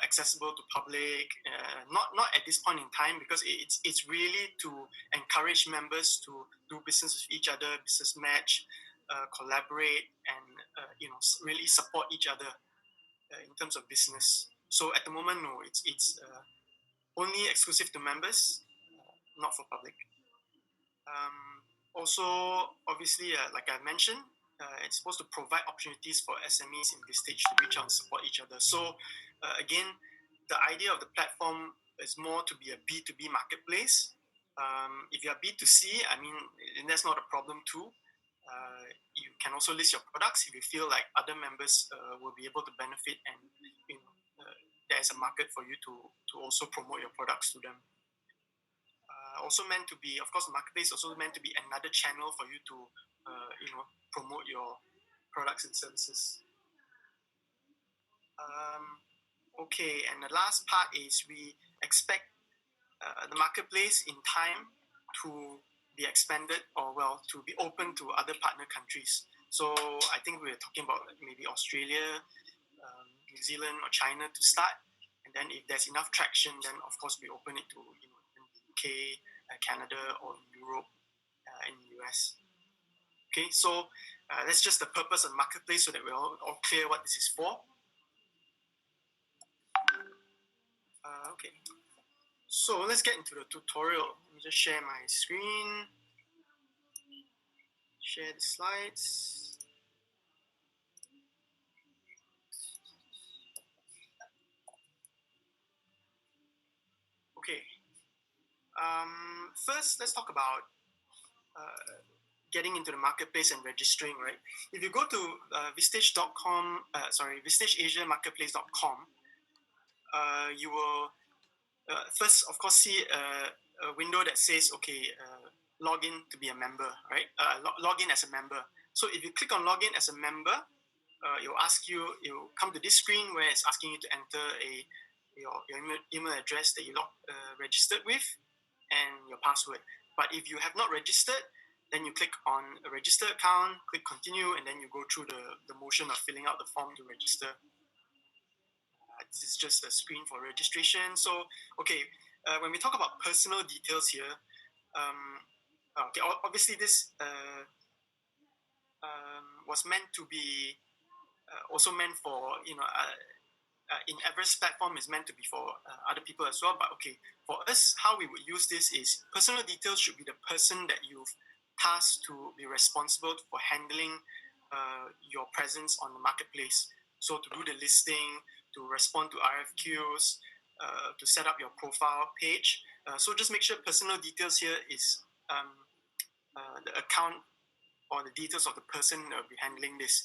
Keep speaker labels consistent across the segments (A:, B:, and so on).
A: accessible to public. Not at this point in time, because it's really to encourage members to do business with each other, business match, collaborate, and really support each other in terms of business. So at the moment, no, it's only exclusive to members, not for public. Also, obviously, like I mentioned, it's supposed to provide opportunities for SMEs in Vistage to reach out and support each other. So, again, the idea of the platform is more to be a B2B marketplace. If you are B2C, I mean, that's not a problem too. You can also list your products if you feel like other members will be able to benefit, and there is a market for you to also promote your products to them. Also meant to be, of course, the marketplace also meant to be another channel for you to, promote your products and services. Okay, and the last part is we expect the marketplace in time to be expanded, or to be open to other partner countries. So I think we're talking about maybe Australia, New Zealand, or China to start, and then if there's enough traction, then of course we open it to UK, Canada, or Europe, in the US. Okay, so that's just the purpose of marketplace, so that we're all clear what this is for. Okay, so let's get into the tutorial. Let me just share my screen, share the slides. Okay, first let's talk about getting into the marketplace and registering, right? If you go to vistage.com, vistageasiamarketplace.com, you will first, of course, see a window that says, okay, log in to be a member, right? Log in as a member. So if you click on log in as a member, it'll come to this screen where it's asking you to enter your email address that you registered with and your password. But if you have not registered, then you click on a register account, click continue, and then you go through the motion of filling out the form to register. This is just a screen for registration. So, okay, when we talk about personal details here, okay, obviously this was meant to be also meant for, in Everest platform is meant to be for other people as well. But okay, for us, how we would use this is personal details should be the person that you've tasked to be responsible for handling your presence on the marketplace. So to do the listing, to respond to RFQs, to set up your profile page. So just make sure personal details here is the account or the details of the person that will be handling this.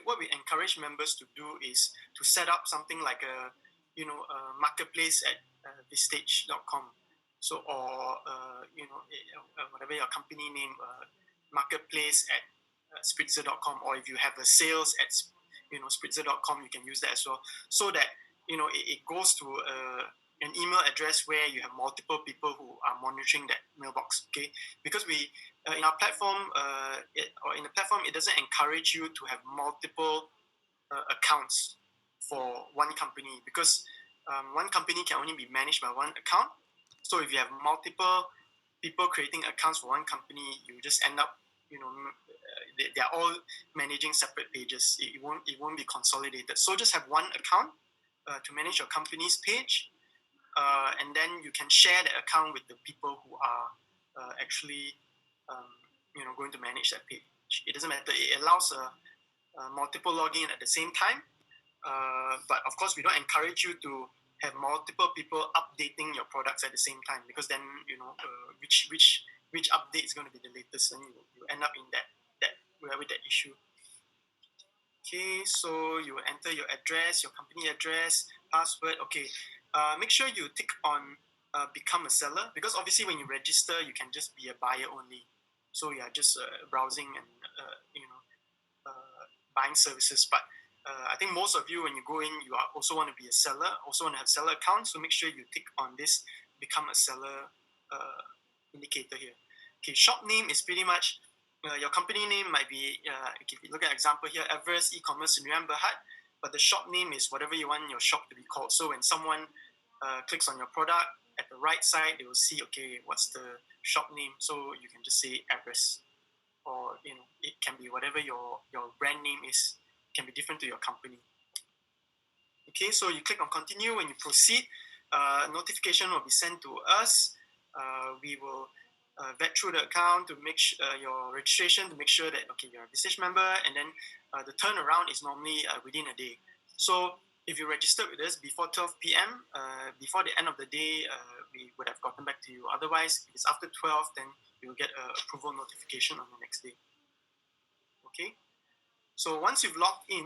A: What we encourage members to do is to set up something like a marketplace at vistage.com. So, or whatever your company name, marketplace at spritzer.com, or if you have a sales at spritzer.com, you can use that as well. So that it goes to an email address where you have multiple people who are monitoring that mailbox. Okay, because we in our platform in the platform, it doesn't encourage you to have multiple accounts for one company, because one company can only be managed by one account. So if you have multiple people creating accounts for one company, you just end up they're all managing separate pages. It won't be consolidated. So just have one account to manage your company's page, and then you can share the account with the people who are actually going to manage that page. It doesn't matter. It allows multiple login at the same time, but of course we don't encourage you to have multiple people updating your products at the same time, because then which update is going to be the latest, and you end up in that with that issue. Okay, so you enter your address, your company address, password. Okay, make sure you tick on become a seller, because obviously when you register, you can just be a buyer only. So you are just browsing and buying services. But I think most of you, when you go in, you also want to be a seller, also want to have seller account. So make sure you tick on this become a seller indicator here. Okay, shop name is pretty much your company name might be, if you look at example here, Everest e-commerce Sdn Bhd. but the shop name is whatever you want your shop to be called. So when someone clicks on your product, at the right side, they will see, okay, what's the shop name? So you can just say Everest, or it can be whatever your brand name is. It can be different to your company. Okay, so you click on continue. When you proceed, notification will be sent to us. We will vet through the account to make your registration, to make sure that okay, you're a Vistage member, and then the turnaround is normally within a day. So if you registered with us before 12 p.m., before the end of the day, we would have gotten back to you. Otherwise, if it's after 12, then you will get an approval notification on the next day. Okay, so once you've logged in,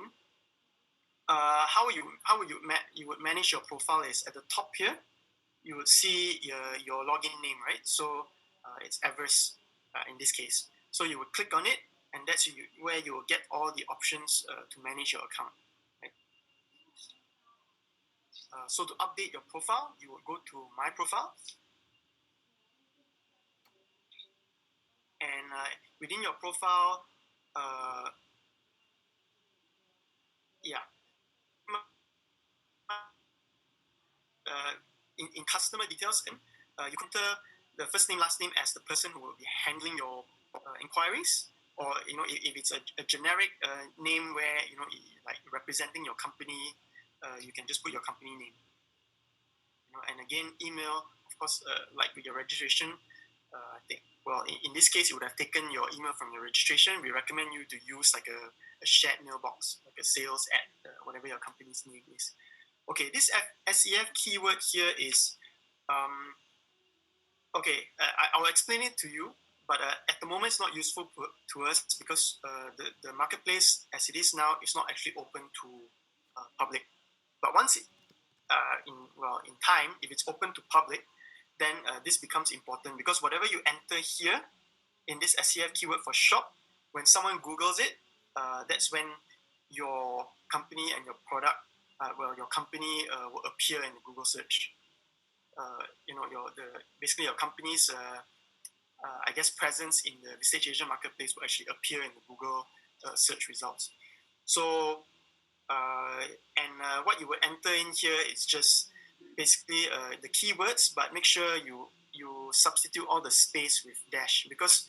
A: how you would manage your profile is at the top here. You would see your login name, right? So it's Everest in this case. So you would click on it, and that's where you will get all the options to manage your account. Right? So to update your profile, you will go to My Profile, and within your profile, yeah, in customer details, you enter the first name, last name as the person who will be handling your inquiries, or if it's a generic name where like representing your company, you can just put your company name. And again, email, of course, like with your registration. I think, well, in this case, you would have taken your email from your registration. We recommend you to use like a shared mailbox, like a sales at whatever your company's name is. Okay, this SEF keyword here is, okay, I will explain it to you, but at the moment it's not useful to us because the marketplace as it is now is not actually open to public. But once in time, if it's open to public, then this becomes important because whatever you enter here in this SEF keyword for shop, when someone Googles it, that's when your company and your product, your company will appear in the Google search. Basically your company's I guess presence in the Vistage Asia marketplace will actually appear in the Google search results. So what you will enter in here is just basically the keywords, but make sure you substitute all the space with dash, because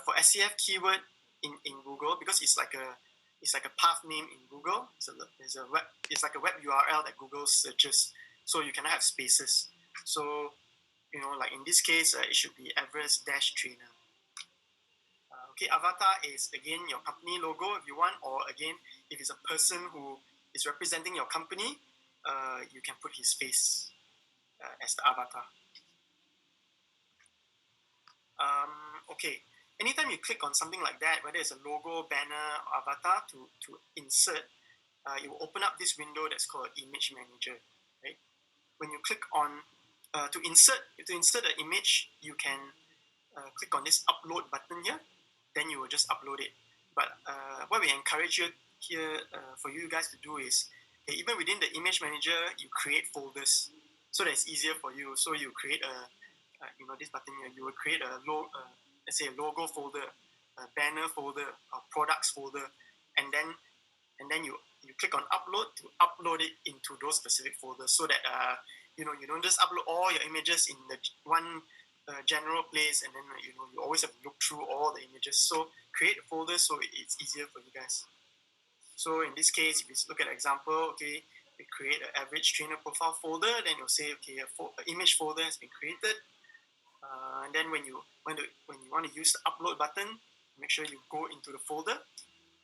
A: for SEF keyword in Google, because it's like a path name in Google. It's like a web URL that Google searches, so you cannot have spaces. So like in this case, it should be Everest dash trainer. Okay, avatar is again your company logo if you want, or again, if it's a person who is representing your company, you can put his face as the avatar. Okay, anytime you click on something like that, whether it's a logo, banner, or avatar to insert, it will open up this window that's called Image Manager. Right? When you click on to insert an image, you can click on this upload button here. Then you will just upload it. But what we encourage you here for you guys to do is, even within the image manager, you create folders so that it's easier for you. So you create this button here. You will create let's say a logo folder, a banner folder, a products folder, and then you click on upload to upload it into those specific folders, so that you don't just upload all your images in the one general place, and then you always have to look through all the images. So create a folder so it's easier for you guys. So in this case, if you look at an example, okay, we create an average trainer profile folder, then you'll say, okay, an image folder has been created. And then when you want to use the upload button, make sure you go into the folder.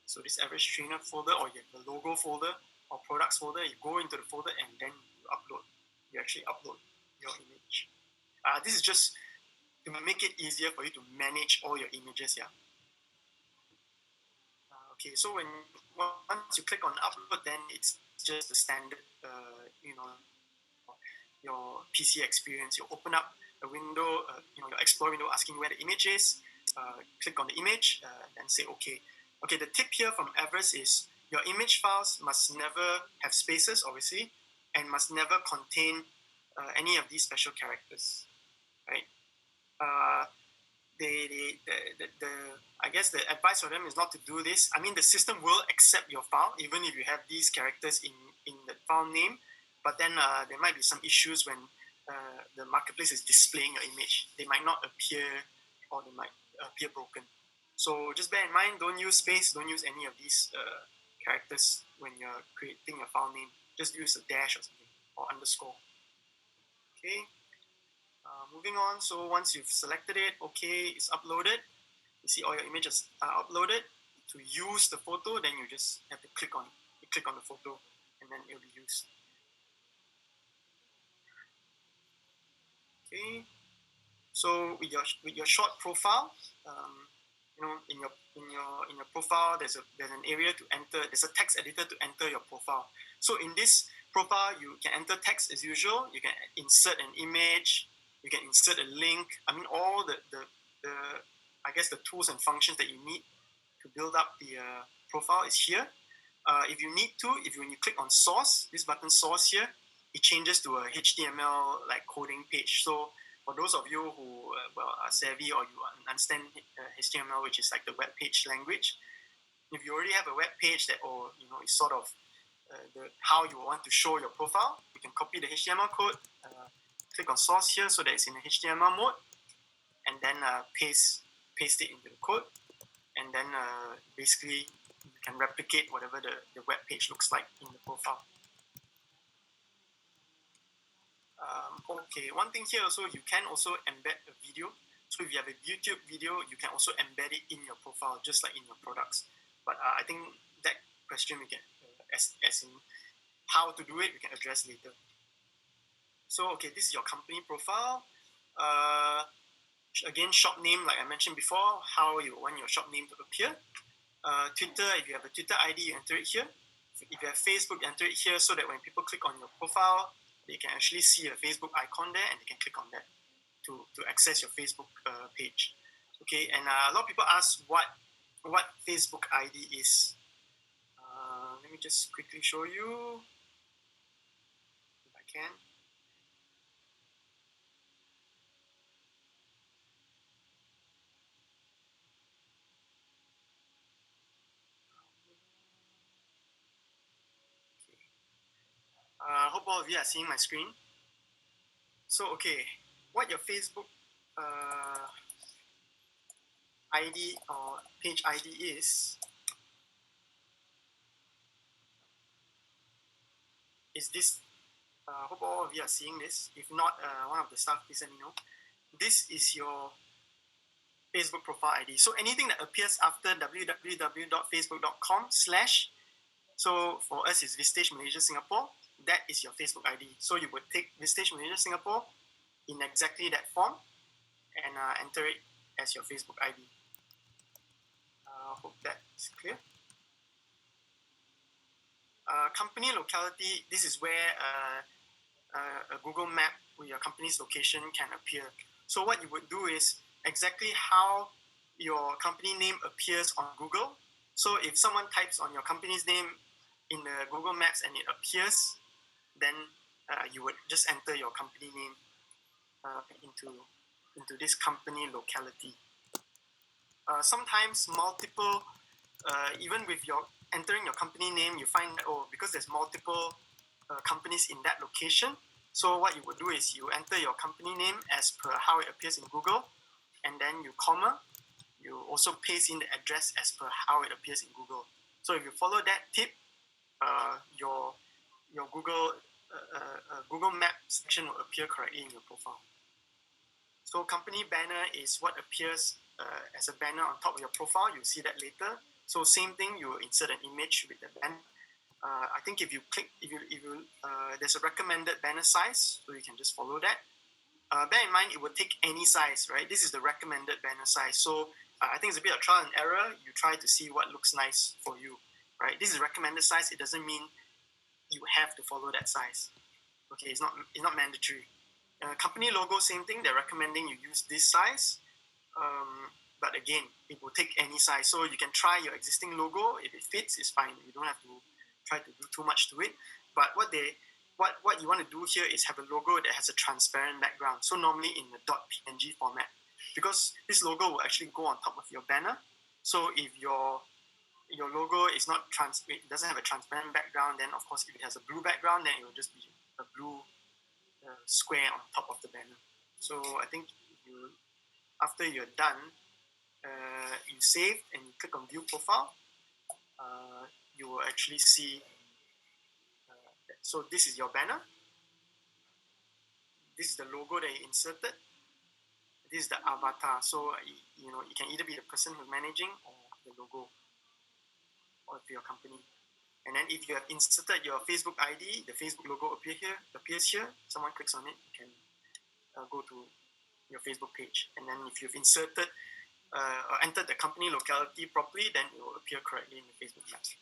A: So this average trainer folder, or you have the logo folder or products folder, you go into the folder and then you upload. You actually upload your image. This is just to make it easier for you to manage all your images. Yeah. Okay, so once you click on upload, then it's just the standard, your PC experience. You open up a window, your Explore window, asking where the image is. Click on the image, and say okay. Okay, the tip here from Everest is your image files must never have spaces, obviously, and must never contain any of these special characters, right? I guess the advice for them is not to do this. I mean, the system will accept your file even if you have these characters in the file name, but then there might be some issues when the marketplace is displaying your image. They might not appear, or they might appear broken. So just bear in mind, don't use space, don't use any of these characters when you're creating your file name. Just use a dash or something, or underscore. Okay. Moving on. So once you've selected it, okay, it's uploaded. You see all your images are uploaded. To use the photo, then you just have to click on the photo, and then it'll be used. Okay. So with your short profile, in your profile, there's an area to enter. There's a text editor to enter your profile. So in this profile, you can enter text as usual. You can insert an image. You can insert a link. I mean, all the I guess the tools and functions that you need to build up the profile is here. If you need to, when you click on source, this button source here, it changes to a HTML like coding page. So for those of you who are savvy, or you understand HTML, which is like the web page language, if you already have a web page that, or is sort of how you want to show your profile, you can copy the HTML code, click on source here so that it's in the HTML mode, and then paste it into the code, and then basically you can replicate whatever the web page looks like in the profile. Okay, one thing here also, you can also embed a video. So if you have a YouTube video, you can also embed it in your profile, just like in your products. But I think that question we can, as in how to do it, we can address later. So okay, this is your company profile. Again, shop name, like I mentioned before, how you want your shop name to appear. Twitter, if you have a Twitter ID, you enter it here. If you have Facebook, you enter it here, so that when people click on your profile, they can actually see a Facebook icon there, and they can click on that to access your Facebook page. Okay, and a lot of people ask what Facebook ID is. Let me just quickly show you if I can. Hope all of you are seeing my screen. So, okay, what your Facebook ID or page ID is this. Hope all of you are seeing this. If not, one of the staff, please let me know. This is your Facebook profile ID. So anything that appears after www.facebook.com/ so for us it's Vistage Malaysia Singapore, that is your Facebook ID. So you would take Vistage Malaysia Singapore in exactly that form and enter it as your Facebook ID. Hope that is clear. Company locality, this is where a Google map with your company's location can appear. So what you would do is exactly how your company name appears on Google. So if someone types on your company's name in the Google Maps and it appears, then you would just enter your company name into this company locality. Sometimes multiple, even with your entering your company name, you find that, because there's multiple companies in that location. So what you would do is you enter your company name as per how it appears in Google, and then you comma, you also paste in the address as per how it appears in Google. So if you follow that tip, your Google Map section will appear correctly in your profile. So company banner is what appears as a banner on top of your profile. You'll see that later. So same thing, you insert an image with the banner. I think if you click, there's a recommended banner size, so you can just follow that. Bear in mind, it will take any size, right? This is the recommended banner size. So I think it's a bit of trial and error. You try to see what looks nice for you, right? This is recommended size. It doesn't mean you have to follow that size. Okay, it's not mandatory. Company logo, same thing. They're recommending you use this size. But again, it will take any size. So you can try your existing logo. If it fits, it's fine. You don't have to try to do too much to it. But what you want to do here is have a logo that has a transparent background. So normally in the .png format, because this logo will actually go on top of your banner. So if your logo is not it doesn't have a transparent background, then of course if it has a blue background, then it will just be a blue square on top of the banner. So I think after you're done, you save and you click on view profile, you will actually see. So this is your banner. This is the logo that you inserted. This is the avatar. So it can either be the person who's managing or the logo of your company. And then if you have inserted your Facebook ID, the Facebook logo appears here. Someone clicks on it, you can go to your Facebook page. And then if you've inserted or entered the company locality properly, then it will appear correctly in the Facebook Maps.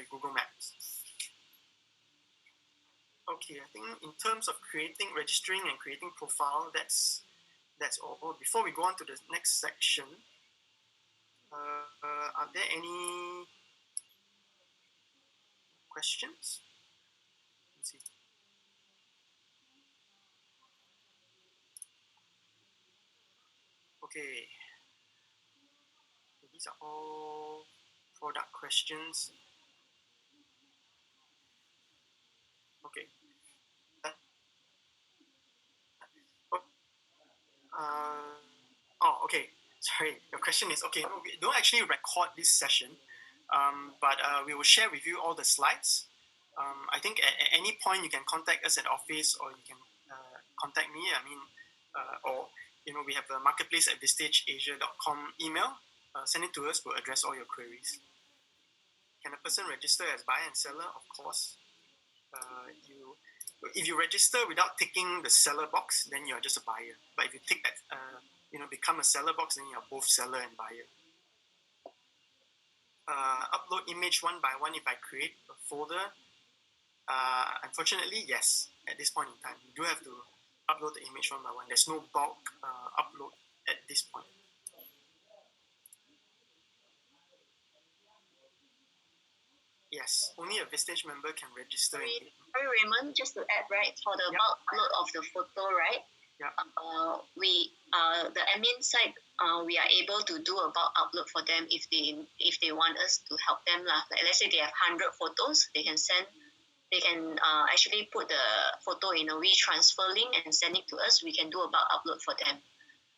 A: Google Maps. Okay, I think in terms of registering and creating profile, that's all. Before we go on to the next section, are there any questions? Let's see. Okay. These are all product questions. Okay. Okay. Sorry. Your question is okay. We don't actually record this session, but we will share with you all the slides. I think at any point you can contact us at office, or you can contact me. I mean, or we have a marketplace at vistageasia.com email. Send it to us. We'll address all your queries. Can a person register as buyer and seller? Of course. If you register without ticking the seller box, then you're just a buyer. But if you tick that, become a seller box, then you're both seller and buyer. Upload image one by one if I create a folder. Unfortunately, yes. At this point in time, you do have to upload the image one by one. There's no bulk upload at this point. Yes, only a Vistage member can register.
B: Sorry, Raymond, just to add, right, for the bulk upload of the photo, right?
A: Yeah.
B: The admin side, we are able to do a bulk upload for them if they want us to help them lah. Like let's say they have 100 photos, they can actually put the photo in a WeTransfer link and send it to us. We can do a bulk upload for them.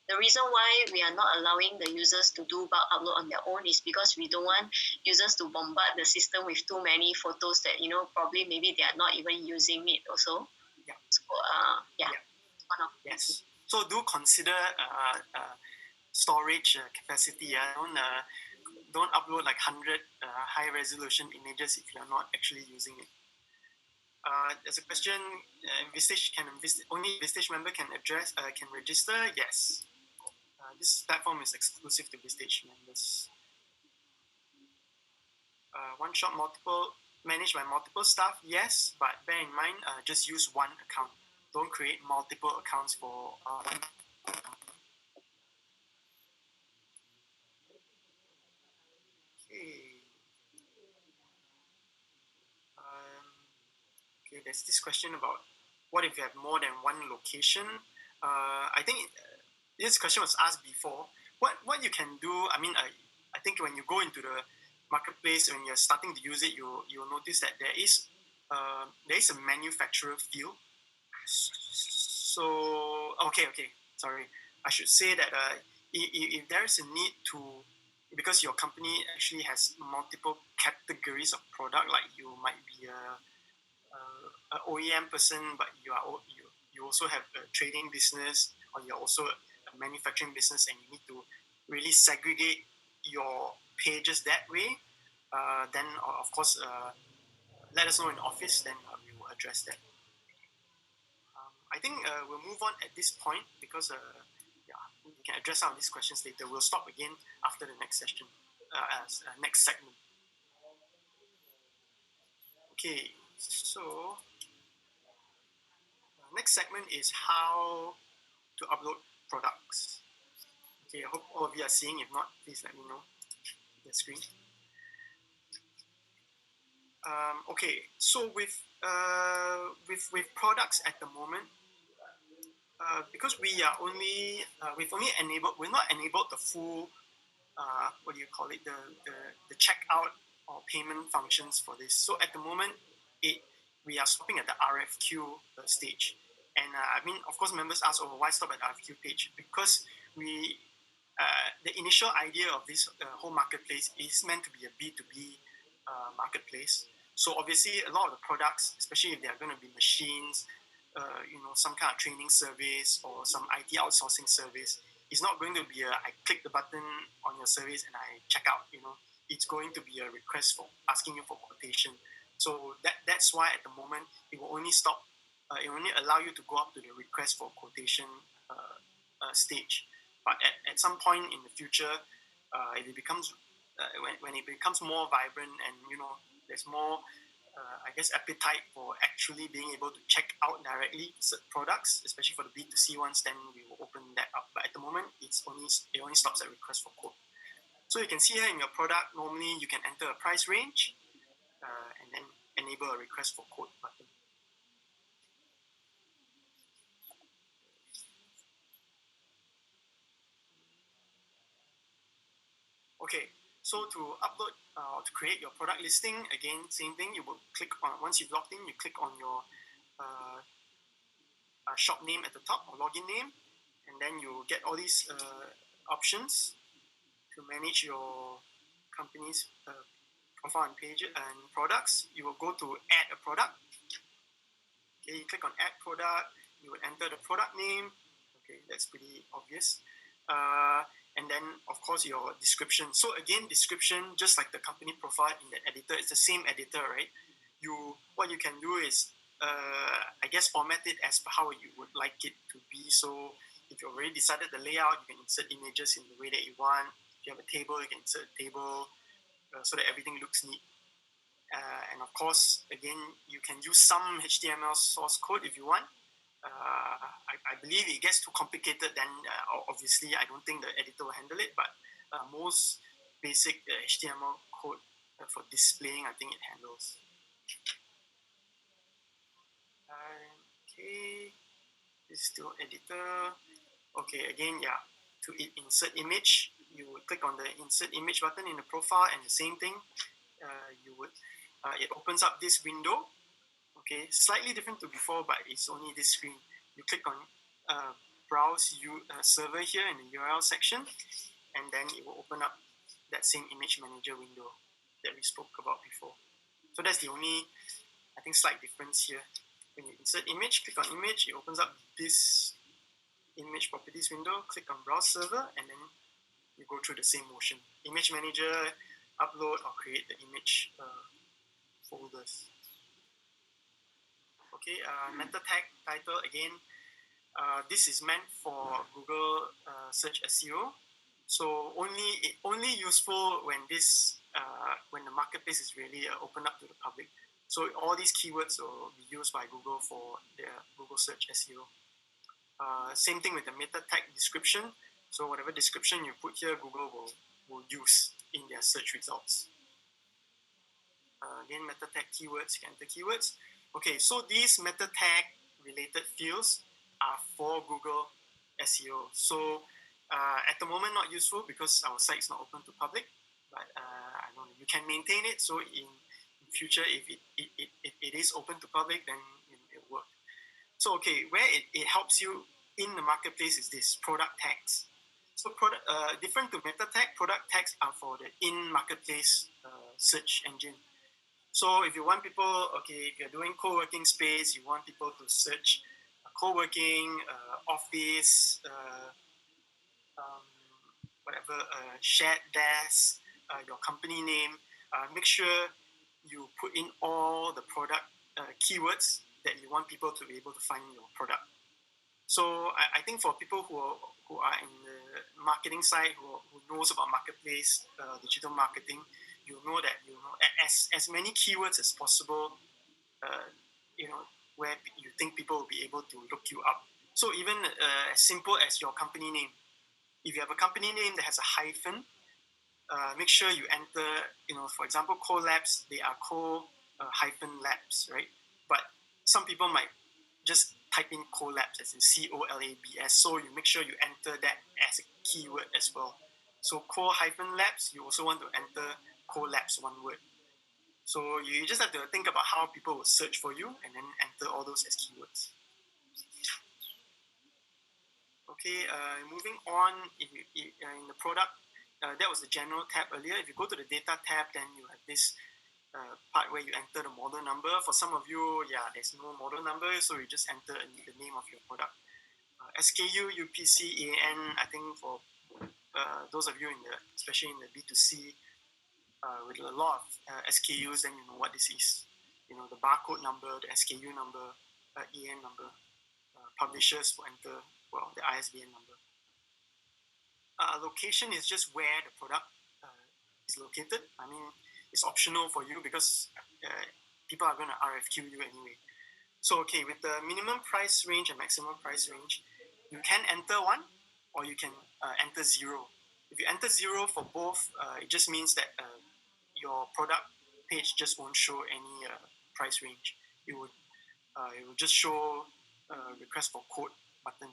B: The reason why we are not allowing the users to do bulk upload on their own is because we don't want users to bombard the system with too many photos that probably maybe they are not even using it also.
A: Yeah.
B: So
A: yes. So do consider storage capacity. Don't upload like 100 high resolution images if you're not actually using it. There's a question. Only Vistage member can register? Yes. This platform is exclusive to Vistage members. One shot managed by multiple staff? Yes, but bear in mind, just use one account. Don't create multiple accounts for Okay, there's this question about what if you have more than one location? I think this question was asked before. What you can do, I think when you go into the marketplace, when you're starting to use it, you'll notice that there is a manufacturer field. So, okay, sorry. I should say that if there is a need to, because your company actually has multiple categories of product, like you might be a OEM person, but you also have a trading business, or you're also a manufacturing business, and you need to really segregate your pages that way, then of course let us know in office, then we will address that. I think we'll move on at this point because we can address some of these questions later. We'll stop again after the next session, next segment. Okay, so next segment is how to upload products. Okay, I hope all of you are seeing. If not, please let me know the screen. Okay, so with products at the moment, because we're not enabled the full what do you call it, the checkout or payment functions for this. So at the moment, we are stopping at the RFQ stage. And I mean, of course, members ask, oh, why stop at RFQ page? Because the initial idea of this whole marketplace is meant to be a B2B marketplace. So obviously, a lot of the products, especially if they are going to be machines, some kind of training service or some IT outsourcing service, it's not going to be I click the button on your service and I check out. It's going to be a request for asking you for quotation. So that's why at the moment it will only stop. It will only allow you to go up to the request for quotation stage. But at some point in the future, if it becomes when it becomes more vibrant and there's more I guess appetite for actually being able to check out directly products, especially for the B2C ones, then we will open that up. But at the moment, it only stops at request for quote. So you can see here in your product, normally you can enter a price range and then enable a request for quote button. Okay, so to upload or to create your product listing, again, same thing. You will click on, once you've logged in, you click on your shop name at the top or login name, and then you get all these options to manage your company's profile and page and products. You will go to add a product. Okay, you click on add product. You will enter the product name. Okay, that's pretty obvious. And then, of course, your description. So again, description, just like the company profile in the editor, it's the same editor, right? What you can do is, I guess, format it as per how you would like it to be. So if you already decided the layout, you can insert images in the way that you want. If you have a table, you can insert a table so that everything looks neat. And of course, again, you can use some HTML source code if you want. I believe it gets too complicated, then obviously I don't think the editor will handle it, but most basic HTML code for displaying, I think it handles. Okay, this is still editor. Okay, again, yeah, to insert image, you would click on the insert image button in the profile, and the same thing, it opens up this window. Okay, slightly different to before, but it's only this screen. You click on browse server here in the URL section, and then it will open up that same image manager window that we spoke about before. So that's the only, I think, slight difference here. When you insert image, click on image, it opens up this image properties window, click on browse server, and then you go through the same motion. Image manager, upload or create the image folders. Okay, meta tag title again. This is meant for Google search SEO. So only useful when when the marketplace is really open up to the public. So all these keywords will be used by Google for their Google search SEO. Same thing with the meta tag description. So whatever description you put here, Google will use in their search results. Again, meta tag keywords, you can enter keywords. Okay, so these meta tag related fields are for Google SEO. So at the moment, not useful because our site is not open to public, but I don't know, you can maintain it. So in future, if it is open to public, then it will work. So okay, where it helps you in the marketplace is this product tags. So different to meta tag, product tags are for the in-marketplace search engine. So if you want people, okay, if you're doing co-working space, you want people to search co-working, office, whatever, shared desk, your company name, make sure you put in all the product keywords that you want people to be able to find your product. So I think for people who are in the marketing side, who knows about marketplace, digital marketing, you know that as many keywords as possible, where you think people will be able to look you up. So even as simple as your company name, if you have a company name that has a hyphen, make sure you enter, for example, co-labs, they are hyphen labs, right? But some people might just type in collabs as in COLABS. So you make sure you enter that as a keyword as well. So co-labs, you also want to enter co-labs, one word. So you just have to think about how people will search for you and then enter all those as keywords. Okay, moving on, in the product, that was the general tab earlier. If you go to the data tab, then you have this part where you enter the model number. For some of you, there's no model number, so you just enter the name of your product. SKU, UPC, EAN, I think for those of you especially in the B2C, with a lot of SKUs, then you know what this is. You know, the barcode number, the SKU number, EAN number. Publishers will enter, the ISBN number. Location is just where the product is located. I mean, it's optional for you because people are going to RFQ you anyway. So, okay, with the minimum price range and maximum price range, you can enter one or you can enter zero. If you enter zero for both, it just means that your product page just won't show any price range. It will just show request for quote button.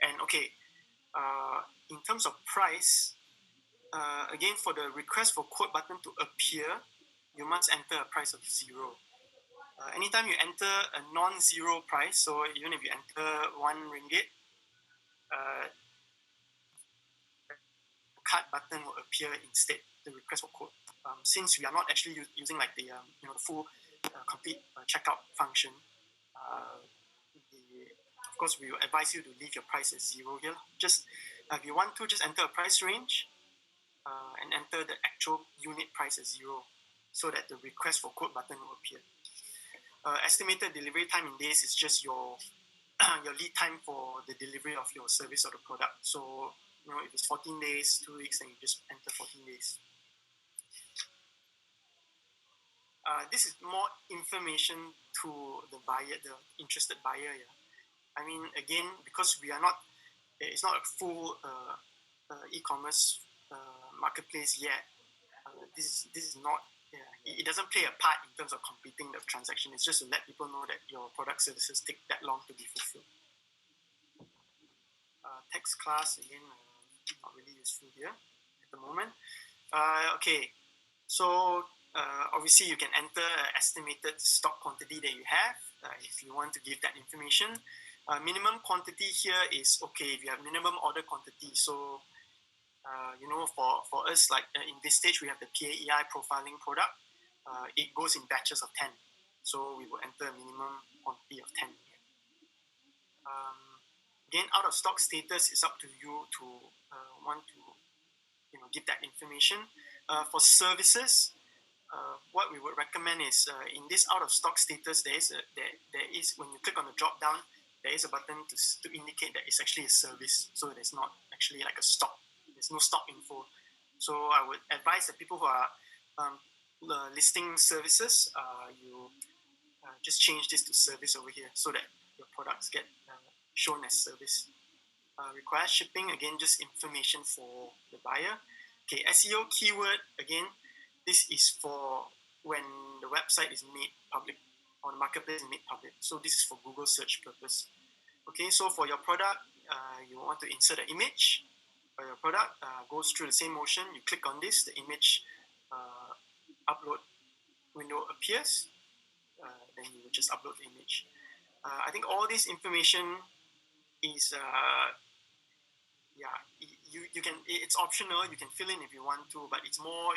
A: And okay, in terms of price, again, for the request for quote button to appear, you must enter a price of zero. Anytime you enter a non-zero price, so even if you enter 1 ringgit, the cart button will appear instead, the request for quote. Since we are not actually using like the full complete checkout function, of course we will advise you to leave your price at zero here. Just if you want to, just enter a price range and enter the actual unit price as zero so that the request for quote button will appear. Estimated delivery time in days is just your your lead time for the delivery of your service or the product. So, if it's 14 days, 2 weeks, then you just enter 14 days. This is more information to the buyer, the interested buyer. Yeah. I mean, again, because it's not a full e-commerce marketplace yet. This is not. Yeah, it doesn't play a part in terms of completing the transaction. It's just to let people know that your product services take that long to be fulfilled. Text class again, not really useful here at the moment. Okay, so obviously you can enter estimated stock quantity that you have if you want to give that information. Minimum quantity here is okay if you have minimum order quantity. So for us, like in Vistage, we have the PAEI profiling product. It goes in batches of 10. So we will enter a minimum quantity of 10. Again, out of stock status is up to you to want to give that information. For services, what we would recommend is in this out of stock status, there is when you click on the drop down, there is a button to indicate that it's actually a service. So there's not actually like a stock. There's no stock info. So I would advise the people who are listing services, you just change this to service over here so that your products get shown as service. Requires shipping, again, just information for the buyer. Okay, SEO keyword, again, this is for when the website is made public or the marketplace is made public. So this is for Google search purpose. Okay, so for your product, you want to insert an image for your product, goes through the same motion. You click on this, the image upload window appears, then you will just upload the image. I think all this information is you can, it's optional, you can fill in if you want to, but it's more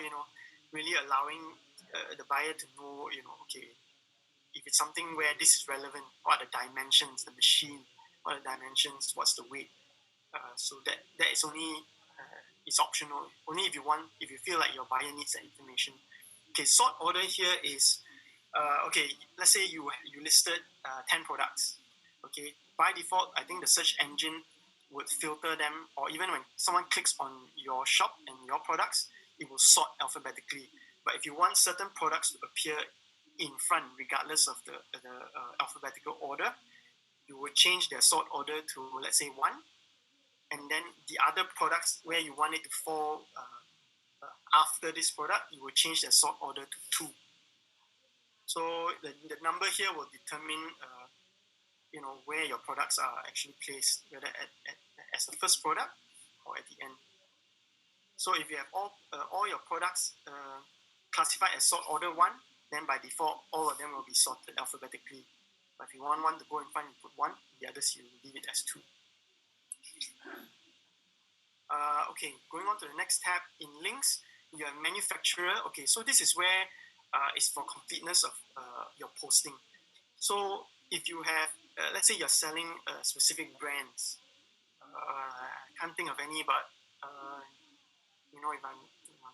A: really allowing the buyer to know okay, if it's something where this is relevant, what are the dimensions, the machine, what are the dimensions, what's the weight, so that is only it's optional, only if you feel like your buyer needs that information. Okay, sort order here is okay, let's say you listed 10 products. Okay, by default, I think the search engine would filter them, or even when someone clicks on your shop and your products, it will sort alphabetically. But if you want certain products to appear in front, regardless of the alphabetical order, you would change their sort order to, let's say, 1, and then the other products where you want it to fall after this product, you will change the sort order to 2. So the number here will determine where your products are actually placed, whether as the first product or at the end. So if you have all your products classified as sort order 1, then by default, all of them will be sorted alphabetically. But if you want one to go in front, you put 1, the others you leave it as 2. Okay, going on to the next tab, in links, you have manufacturer. Okay, so this is where it's for completeness of your posting. So if you have, let's say you're selling specific brands, I can't think of any, but if I'm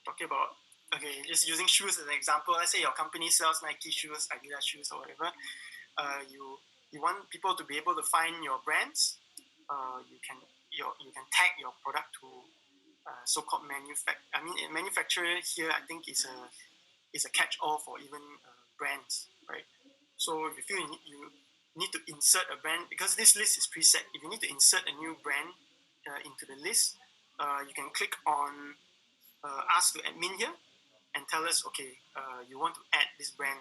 A: talking about, okay, just using shoes as an example, let's say your company sells Nike shoes, Adidas shoes, or whatever. You want people to be able to find your brands. You can tag your product to so-called manufacturer here. I think is a catch-all for even brands, right? So if you feel you need to insert a brand, because this list is preset, if you need to insert a new brand into the list, you can click on ask to admin here and tell us, okay, you want to add this brand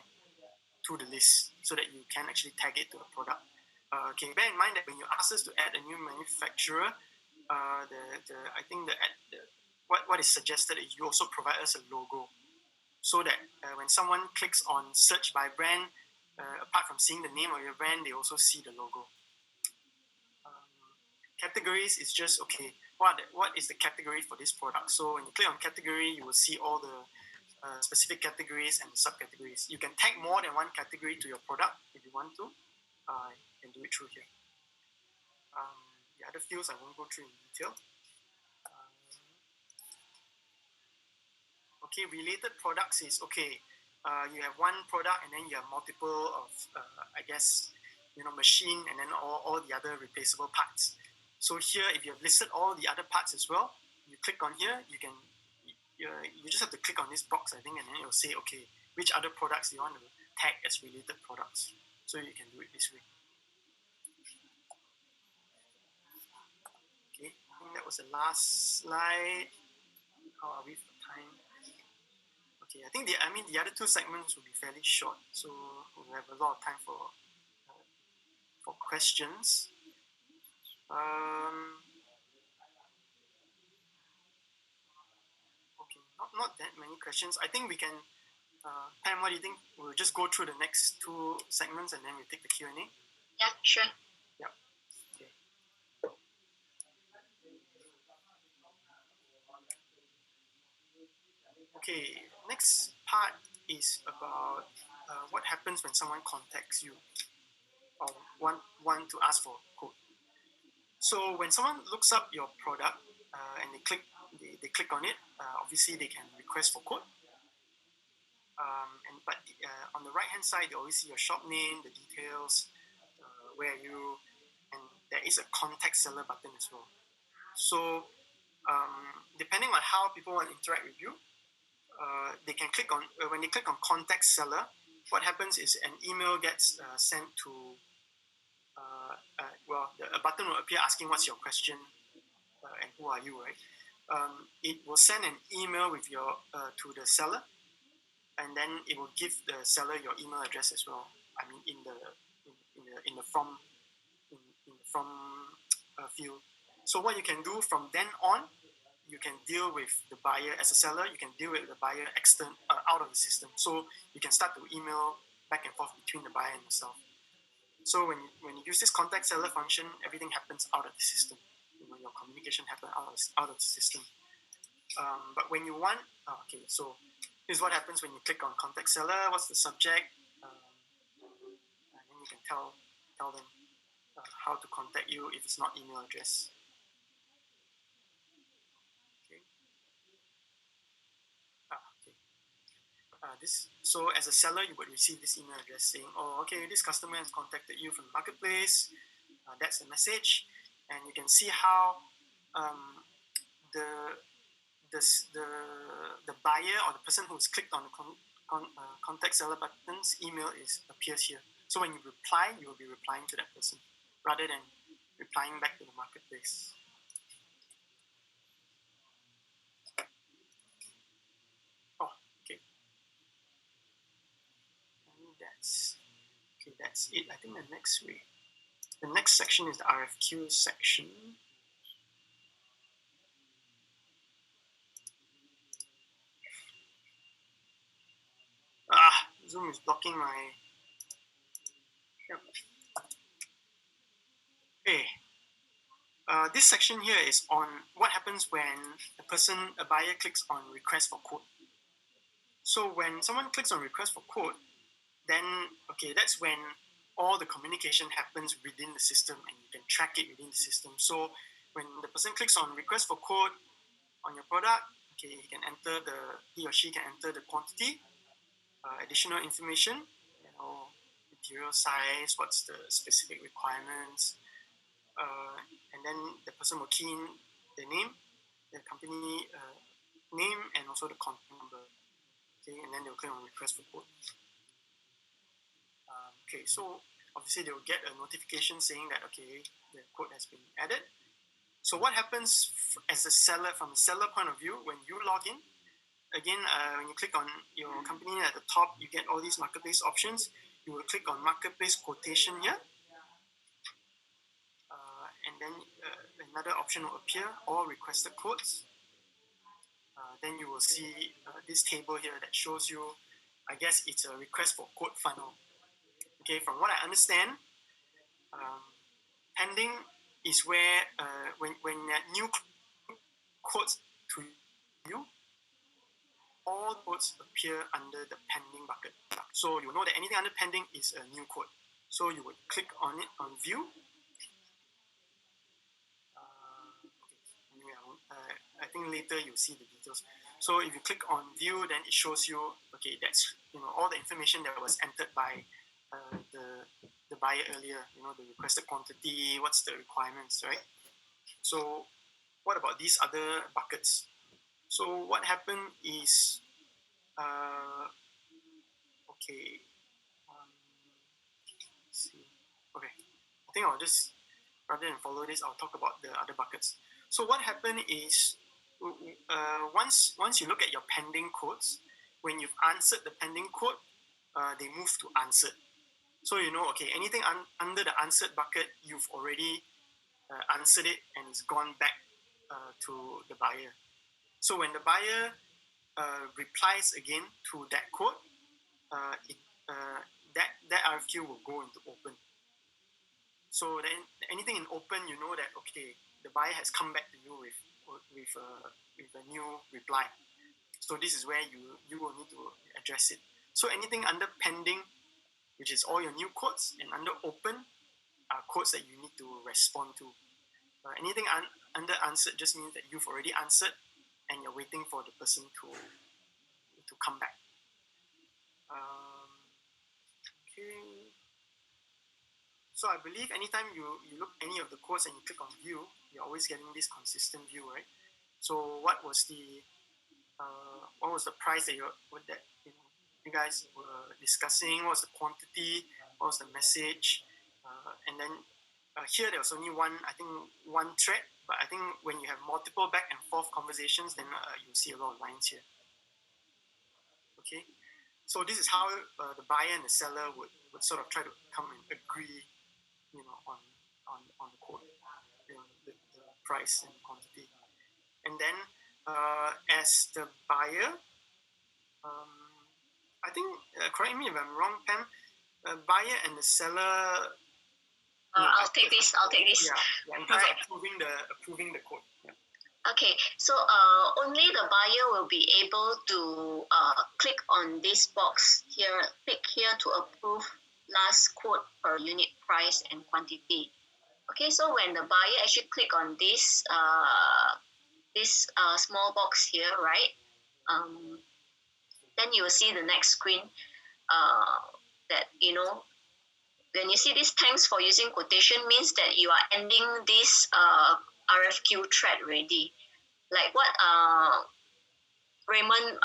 A: to the list so that you can actually tag it to the product. Okay, bear in mind that when you ask us to add a new manufacturer, I think what is suggested is you also provide us a logo, so that when someone clicks on search by brand, apart from seeing the name of your brand, they also see the logo. Categories is just, okay, what is the category for this product? So when you click on category, you will see all the specific categories and subcategories. You can tag more than one category to your product if you want to. You can do it through here. The other fields I won't go through in detail. Okay, related products is, okay, you have one product and then you have multiple of, machine and then all the other replaceable parts. So here, if you have listed all the other parts as well, you click on here, you just have to click on this box, I think, and then it will say, okay, which other products do you want to tag as related products. So you can do it this way. Okay, I think that was the last slide. How are we for time? Okay, I think the other two segments will be fairly short, so we'll have a lot of time for questions. Okay, not that many questions. I think we can. Pam, what do you think? We'll just go through the next two segments and then we'll take the Q&A.
B: Yeah, sure.
A: Yeah. Okay. Okay. Next part is about what happens when someone contacts you or want to ask for a quote. So when someone looks up your product and they click on it, obviously they can request for quote. But on the right hand side, they always see your shop name, the details, where are you, and there is a contact seller button as well. So depending on how people want to interact with you, they can click on when they click on contact seller. What happens is an email gets sent to a button will appear asking what's your question and who are you, right? It will send an email with your to the seller, and then it will give the seller your email address as well. I mean, in the from field. So what you can do from then on, you can deal with the buyer as a seller. You can deal with the buyer out of the system. So you can start to email back and forth between the buyer and yourself. So when you use this contact seller function, everything happens out of the system. Your communication happens out of the system. But when you want, so this is what happens when you click on contact seller. What's the subject? And then you can tell them how to contact you if it's not email address. Okay. So as a seller, you would receive this email address saying, "Oh, okay, this customer has contacted you from the marketplace." That's the message, and you can see how the buyer or the person who's clicked on the contact seller button's email appears here. So when you reply, you will be replying to that person rather than replying back to the marketplace. Oh, okay. And that's it. I think the next section is the RFQ section. Zoom is blocking my. Okay. This section here is on what happens when a buyer clicks on request for quote. So when someone clicks on request for quote, then that's when all the communication happens within the system and you can track it within the system. So when the person clicks on request for quote on your product, he or she can enter the quantity, additional information, material size, what's the specific requirements, and then the person will key in the name, the company name, and also the contact number. Okay, and then they'll click on request for quote. So obviously they will get a notification saying that the quote has been added. So what happens as a seller, from a seller point of view, when you log in? Again, when you click on your company at the top, you get all these marketplace options. You will click on marketplace quotation here. And then another option will appear, all requested quotes. Then you will see this table here that shows you, I guess it's a request for quote funnel. Okay, from what I understand, pending is where when new quotes to you, all quotes appear under the pending bucket. So you know that anything under pending is a new quote. So you would click on it on view. I think later you'll see the details. So if you click on view, then it shows you, that's all the information that was entered by the buyer earlier, the requested quantity, what's the requirements, right? So what about these other buckets? So what happened is, let's see. Okay, I think I'll just, rather than follow this, I'll talk about the other buckets. So what happened is, once you look at your pending quotes, when you've answered the pending quote, they move to answered. So anything under the answered bucket, you've already answered it and it's gone back to the buyer. So when the buyer replies again to that quote, that RFQ will go into open. So then anything in open, you know that the buyer has come back to you with a new reply. So this is where you will need to address it. So anything under pending, which is all your new quotes, and under open are quotes that you need to respond to. Anything under answered just means that you've already answered and you're waiting for the person to come back. So I believe anytime you look any of the quotes and you click on view, you're always getting this consistent view, right? So what was the price that you guys were discussing? What was the quantity? What was the message? And then here there was only one thread, but I think when you have multiple back and forth conversations, then you see a lot of lines here. Okay, so this is how the buyer and the seller would sort of try to come and agree, on the quote, the price and quantity. And then as the buyer, I think, correct me if I'm wrong, Pam, buyer and the seller.
B: I'll take this.
A: Yeah, in terms of approving the quote. Yeah.
B: Okay, so only the buyer will be able to click on this box here, click here to approve last quote per unit price and quantity. Okay, so when the buyer actually click on this small box here, right? Then you will see the next screen that when you see this thanks for using quotation means that you are ending this RFQ thread already. Like what Raymond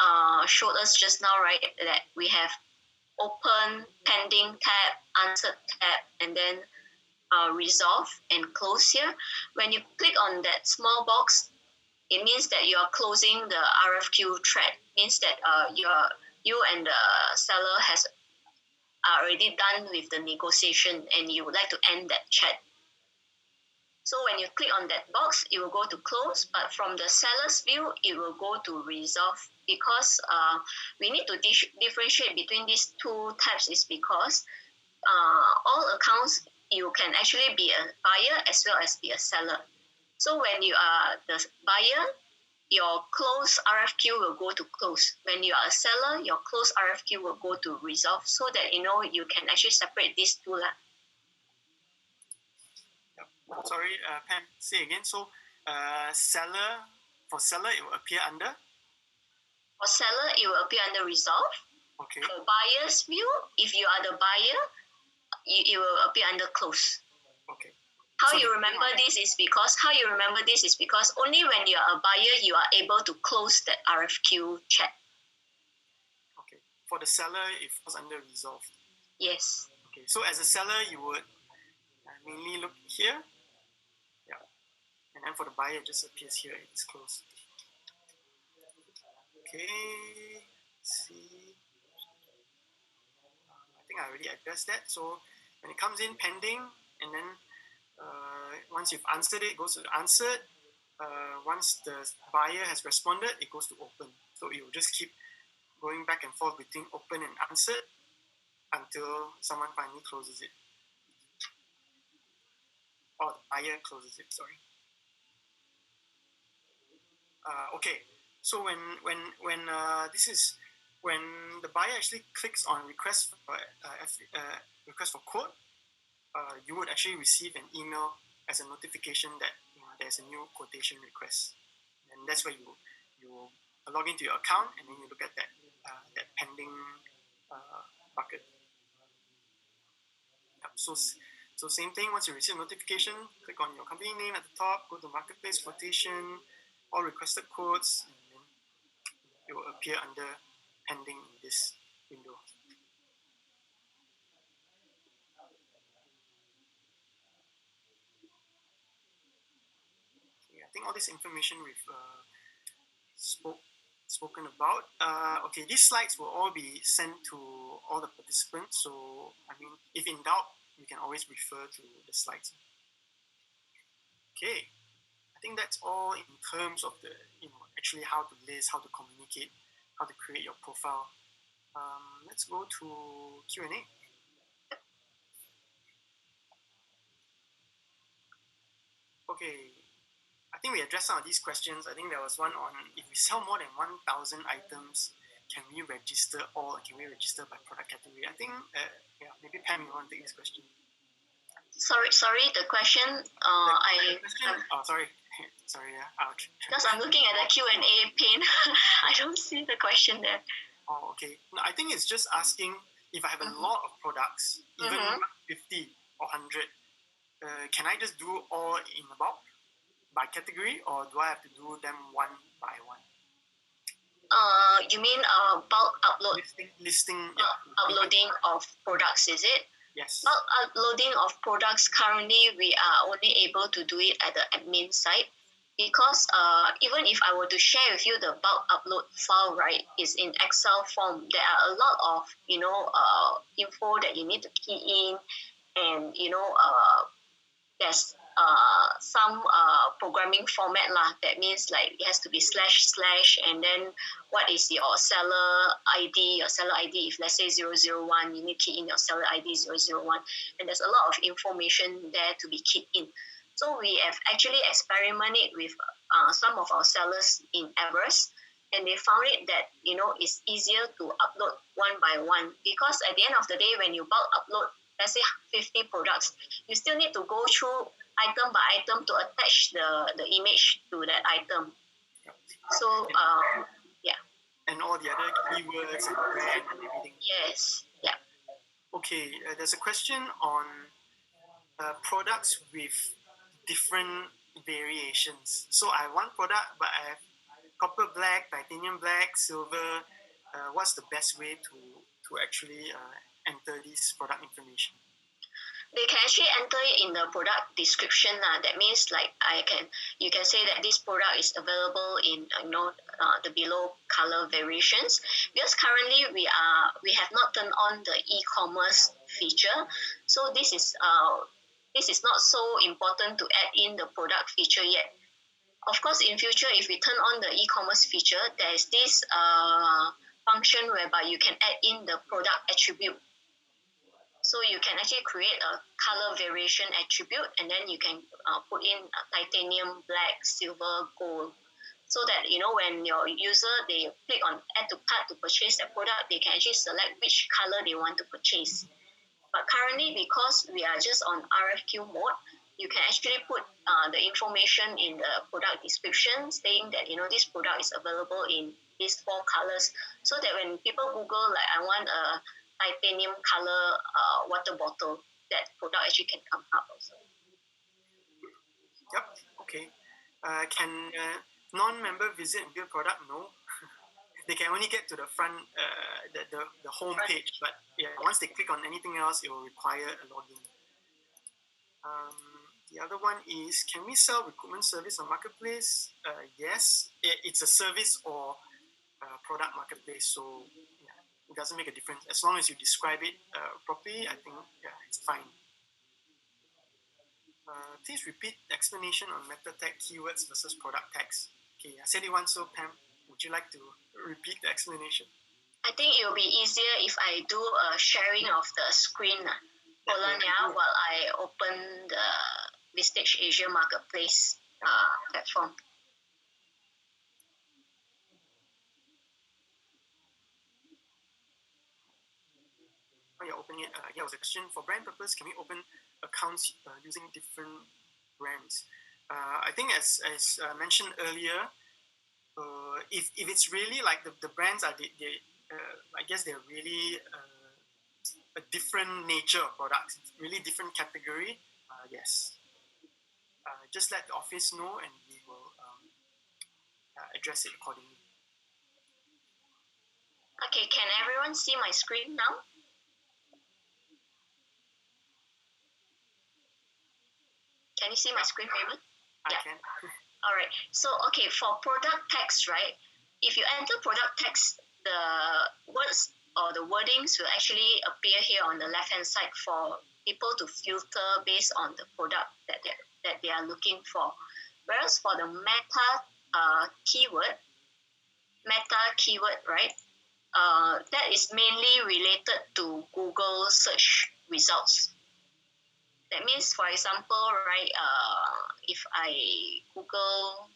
B: showed us just now, right? That we have open, pending tab, answered tab, and then resolve and close here. When you click on that small box, it means that you are closing the RFQ thread. Means that you and the seller are already done with the negotiation and you would like to end that chat. So when you click on that box, it will go to close, but from the seller's view, it will go to resolve because we need to differentiate between these two types is because all accounts, you can actually be a buyer as well as be a seller. So when you are the buyer, your close RFQ will go to close. When you are a seller, your close RFQ will go to resolve so that you can actually separate these two.
A: Sorry, Pam, say again. So for seller, it will appear under?
B: For seller, it will appear under resolve.
A: Okay.
B: For buyer's view, if you are the buyer, it will appear under close.
A: Okay.
B: How you remember this is because only when you are a buyer, you are able to close that RFQ chat.
A: Okay. For the seller, it falls under resolve.
B: Yes.
A: Okay. So as a seller, you would mainly look here. Yeah. And then for the buyer, it just appears here. It's closed. Okay. Let's see. I think I already addressed that. So when it comes in pending, and then once you've answered it, it goes to answered. Once the buyer has responded, it goes to open. So it will just keep going back and forth between open and answered until someone finally closes it. Or the buyer closes it, sorry. Okay, so when the buyer actually clicks on request for quote, you would actually receive an email as a notification that there's a new quotation request, and that's where you log into your account and then you look at that pending bucket. Yep. So same thing. Once you receive a notification, click on your company name at the top, go to marketplace quotation, all requested quotes, and then it will appear under pending in this window. I think all this information we've spoken about. Okay, these slides will all be sent to all the participants. So, I mean, if in doubt, you can always refer to the slides. Okay, I think that's all in terms of the, actually how to list, how to communicate, how to create your profile. Let's go to Q&A. Okay, I think we addressed some of these questions. I think there was one on if we sell more than 1,000 items, can we register all? Can we register by product category? I think, maybe Pam, you want to take this question.
B: Sorry, the question.
A: Sorry. Ouch.
B: Because I'm looking at the Q&A pane, I don't see the question there.
A: Oh, okay. No, I think it's just asking if I have a lot of products, even 50 or 100, can I just do all in bulk by category, or do I have to do them one by one?
B: You mean bulk upload?
A: Listing.
B: Uploading of products, is it?
A: Yes.
B: Bulk uploading of products, currently we are only able to do it at the admin side because even if I were to share with you the bulk upload file, right, is in Excel form. There are a lot of info that you need to key in, and there's some programming format lah. That means like it has to be // and then what is your seller ID? Your seller ID, if let's say 001, you need to key in your seller ID 001, and there's a lot of information there to be keyed in. So we have actually experimented with some of our sellers in Everest, and they found it that it's easier to upload one by one because at the end of the day, when you bulk upload, let's say 50 products, you still need to go through item by item to attach the image to that item. So
A: and all the other keywords and brand and everything.
B: Yes. Yeah.
A: Okay, there's a question on products with different variations. So I have one product, but I have copper black, titanium black, silver. What's the best way to actually enter this product information?
B: They can actually enter it in the product description. That means like you can say that this product is available in the below color variations. Because currently we have not turned on the e-commerce feature, so this is marketplace is not so important to add in the product feature yet. Of course, in future, if we turn on the e-commerce feature, there is this function whereby you can add in the product attribute. So you can actually create a color variation attribute, and then you can put in titanium, black, silver, gold, so that when your user they click on add to cart to purchase that product, they can actually select which color they want to purchase. But currently, because we are just on RFQ mode, you can actually put the information in the product description saying that this product is available in these 4 colors, so that when people Google like I want a titanium color water bottle, that product actually can come up also.
A: Yep. Okay. Can non-member visit and view product? No. They can only get to the front, the home page. But yeah, once they click on anything else, it will require a login. The other one is, can we sell recruitment service on marketplace? Yes, it's a service or product marketplace, so yeah, it doesn't make a difference as long as you describe it properly. I think it's fine. Please repeat the explanation on meta tag keywords versus product tags. Okay, I said it once, so Pam, would you like to repeat the explanation?
B: I think it will be easier if I do a sharing of the screen while I open the Vistage Asia Marketplace platform.
A: Oh yeah, opening it. Yeah, was a question for brand purpose. Can we open accounts using different brands? I think as mentioned earlier, if it's really like the brands are I guess they're really a different nature of products, really different category. Yes, just let the office know and we will address it accordingly.
B: Okay, can everyone see my screen now? Can you see my screen, Raymond?
A: I can.
B: All right. So, okay, for product text, right? If you enter product text, the words or the wordings will actually appear here on the left-hand side for people to filter based on the product that they are looking for. Whereas for the meta keyword, right? That is mainly related to Google search results. That means, for example, right, if I Google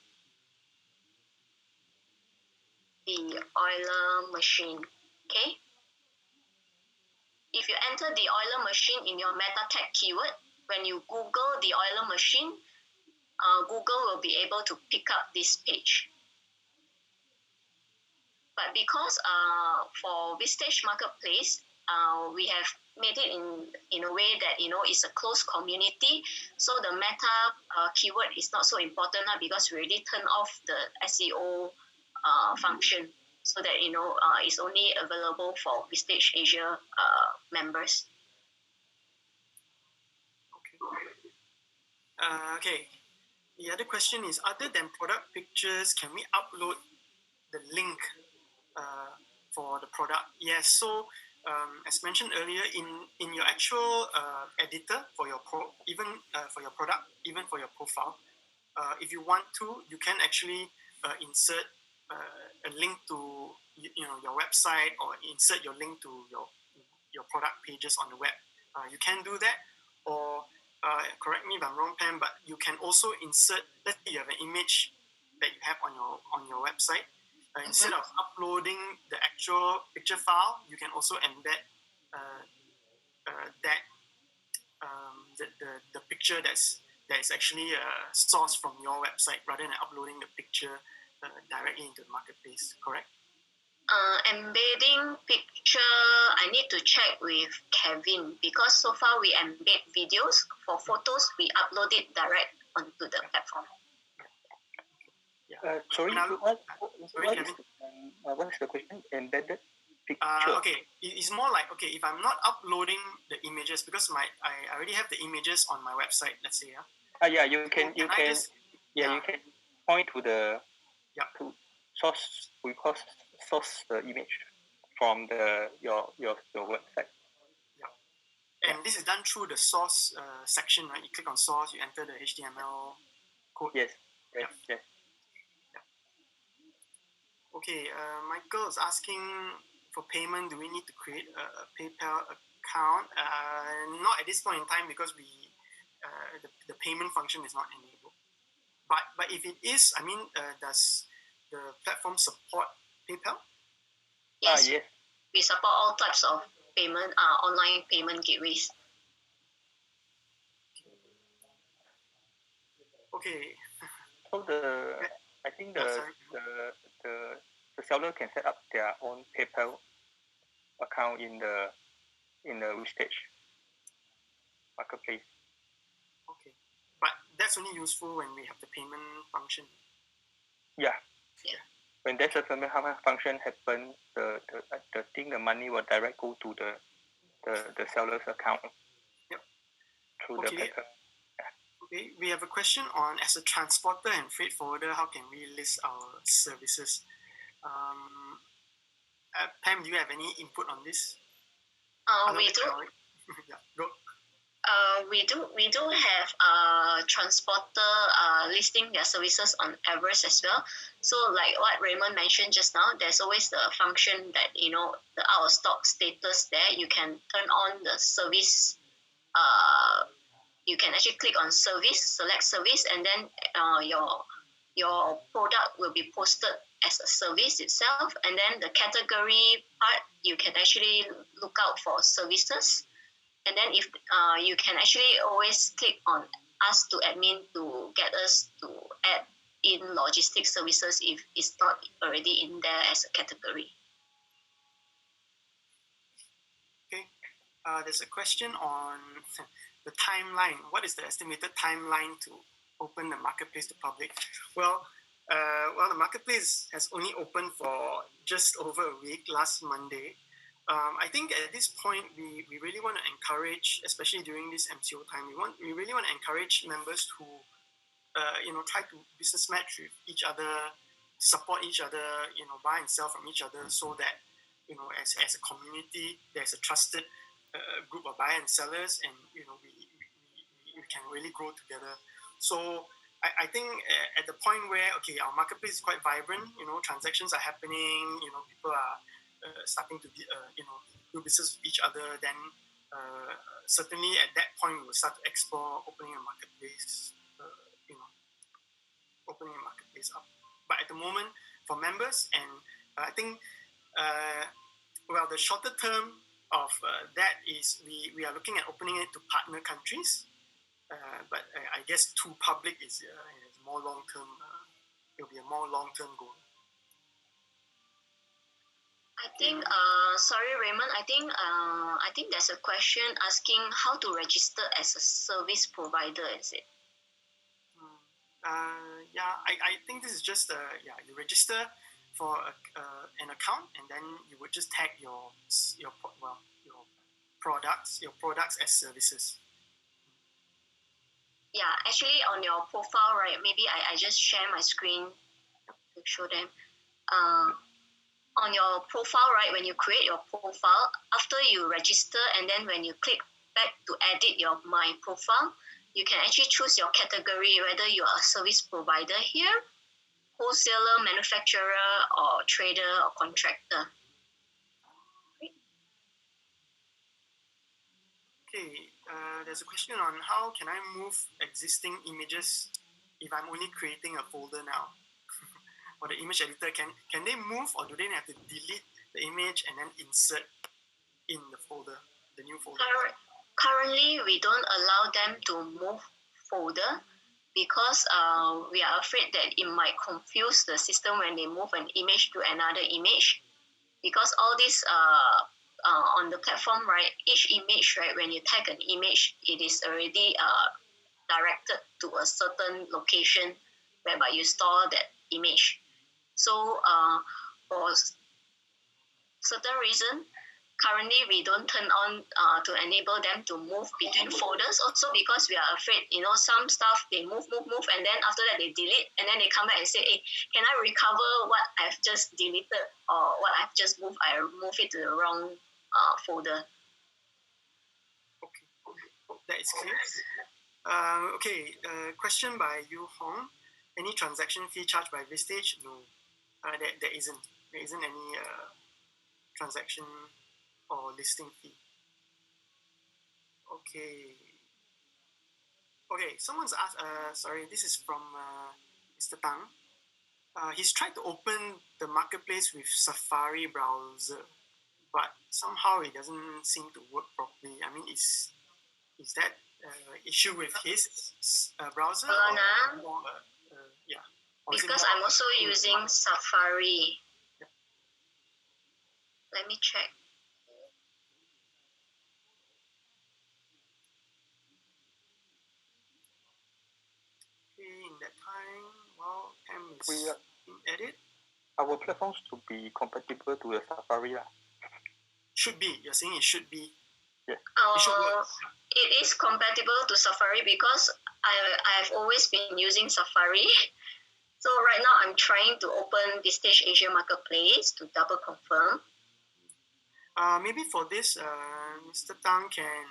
B: the oiler machine, okay? If you enter the oiler machine in your meta tag keyword, when you Google the oiler machine, Google will be able to pick up this page. But because for Vistage Marketplace, we have made it in a way that it's a closed community, so the meta keyword is not so important because we already turned off the SEO function, so that it's only available for Vistage Asia members.
A: Okay. The other question is, other than product pictures, can we upload the link for the product? Yes. So as mentioned earlier, in your actual editor for your for your product, even for your profile, if you want to, you can actually insert a link to your website, or insert your link to your product pages on the web. You can do that, or correct me if I'm wrong, Pam, but you can also insert. Let's say you have an image that you have on your website. Instead of uploading the actual picture file, you can also embed the picture that is actually sourced from your website, rather than uploading the picture directly into the marketplace. Correct?
B: Embedding picture, I need to check with Kevin, because so far we embed videos. For photos, we upload it direct onto the platform.
C: Sorry, what is the question? Embedded picture.
A: Okay, it's more like, okay, if I'm not uploading the images, because I already have the images on my website. Let's say,
C: you can point to the to source. We call source the image from your website.
A: And this is done through the source section, right? You click on source, you enter the HTML code.
C: Yes. Yes.
A: Okay, Michael is asking for payment. Do we need to create a PayPal account? Not at this point in time because the payment function is not enabled. But if it is, I mean, does the platform support PayPal?
B: Yes,
C: Yes.
B: we support all types of payment, online payment gateways.
A: Okay.
C: So I think the seller can set up their own PayPal account in the Vistage marketplace.
A: Okay, but that's only useful when we have the payment function.
C: Yeah.
B: Yeah.
C: When there's a payment function happen, the thing, the money will direct go to the seller's account.
A: Yep.
C: Through the PayPal.
A: Okay, we have a question on, as a transporter and freight forwarder, how can we list our services? Pam, do you have any input on this?
B: We do.
A: Yeah, go.
B: We do have transporter listing their services on Everest as well. So like what Raymond mentioned just now, there's always the function that the out of stock status there. You can turn on the service. You can actually click on service, select service, and then your product will be posted as a service itself. And then the category part, you can actually look out for services. And then if you can actually always click on ask to admin to get us to add in logistics services if it's not already in there as a category.
A: Okay. There's a question on the timeline. What is the estimated timeline to open the marketplace to public? Well, the marketplace has only opened for just over a week, last Monday. I think at this point we really want to encourage, especially during this MCO time, we really want to encourage members to try to business match with each other, support each other, buy and sell from each other, so that as a community there's a trusted group of buyer and sellers, and we can really grow together. So I think at the point where our marketplace is quite vibrant, transactions are happening, people are starting to do business with each other, then certainly at that point we will start to explore opening a marketplace, opening a marketplace up. But at the moment, for members, and I think the shorter term of that is we are looking at opening it to partner countries, but I guess to public is more long term. It will be a more long term goal.
B: I think, sorry, Raymond. I think there's a question asking how to register as a service provider. Is it?
A: I think this is just you register for an account, and then you would just tag your products as services.
B: Yeah, actually, on your profile, right? Maybe I just share my screen to show them. On your profile, right, when you create your profile, after you register, and then when you click back to edit your My Profile, you can actually choose your category, whether you are a service provider here, wholesaler, manufacturer, or trader or contractor.
A: Okay, there's a question on how can I move existing images if I'm only creating a folder now? Or the image editor, can they move, or do they have to delete the image and then insert in the folder, the new folder?
B: Currently, we don't allow them to move folder because we are afraid that it might confuse the system when they move an image to another image. Because all this on the platform, right, each image, right, when you tag an image, it is already directed to a certain location whereby you store that image. So for certain reason, currently we don't turn on to enable them to move between folders, also because we are afraid, some stuff they move, and then after that they delete, and then they come back and say, hey, can I recover what I've just deleted or what I've just moved? I moved it to the wrong folder.
A: that is clear. Okay, question by Yu Hong. Any transaction fee charged by Vistage? No, there isn't. There isn't any transaction or listing fee. Okay. Okay, someone's asked, sorry, this is from Mr. Tang. He's tried to open the marketplace with Safari browser, but somehow it doesn't seem to work properly. I mean, is that issue with his browser?
B: Nah.
A: Yeah.
B: Because I'm also using Safari.
A: Yeah.
B: Let me check.
A: Okay, in that time, well, Pam is in edit.
C: Our platforms to be compatible to the Safari.
A: Should be. You're saying it should be.
C: Yeah.
B: It is compatible to Safari because I've always been using Safari. So right now I'm trying to open Vistage Asia Marketplace to double confirm.
A: Maybe for this, Mr. Tang can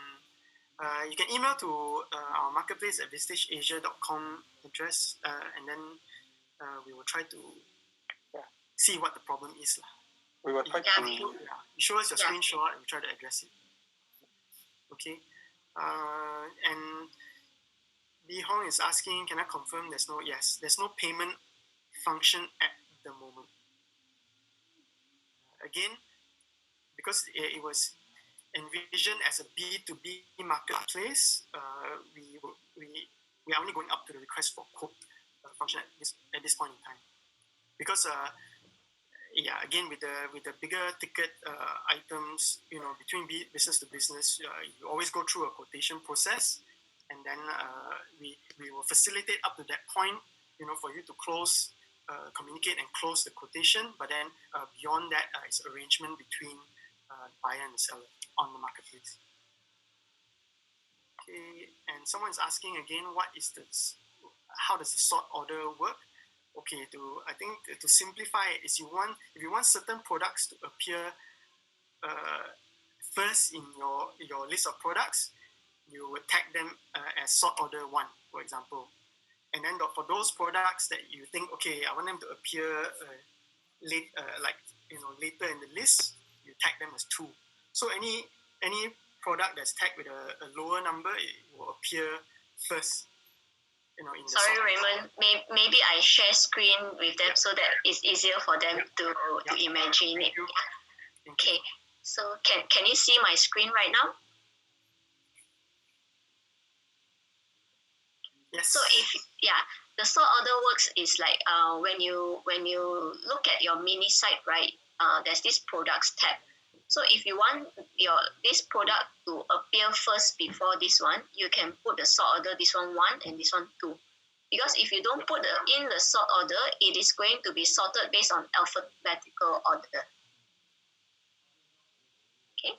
A: you can email to our marketplace at vistageasia.com address, and then we will try to see what the problem is.
C: We will try to.
A: You show us your screenshot and we try to address it. Okay. And Li Hong is asking, can I confirm there's no payment function at the moment. Again, because it was envisioned as a B2B marketplace, we are only going up to the request for quote function at this point in time, because again with the bigger ticket items, between business to business, you always go through a quotation process, and then we will facilitate up to that point, for you to close, communicate and close the quotation, but then beyond that, it's arrangement between buyer and the seller on the marketplace. Okay, and someone's asking again, how does the sort order work? Okay, I think to simplify it is, if you want certain products to appear first in your list of products, you would tag them as sort order 1, for example. And then for those products that you think, okay, I want them to appear later in the list, you tag them as 2. So any product that's tagged with a lower number, it will appear first.
B: Sorry, Raymond. Maybe I share screen with them so that it's easier for them to imagine it. Okay. So can you see my screen right now?
A: Yes.
B: So the sort order works is like when you look at your mini site, right? There's this products tab. So if you want this product to appear first before this one, you can put the sort order this one 1 and this one 2. Because if you don't put in the sort order, it is going to be sorted based on alphabetical order. Okay.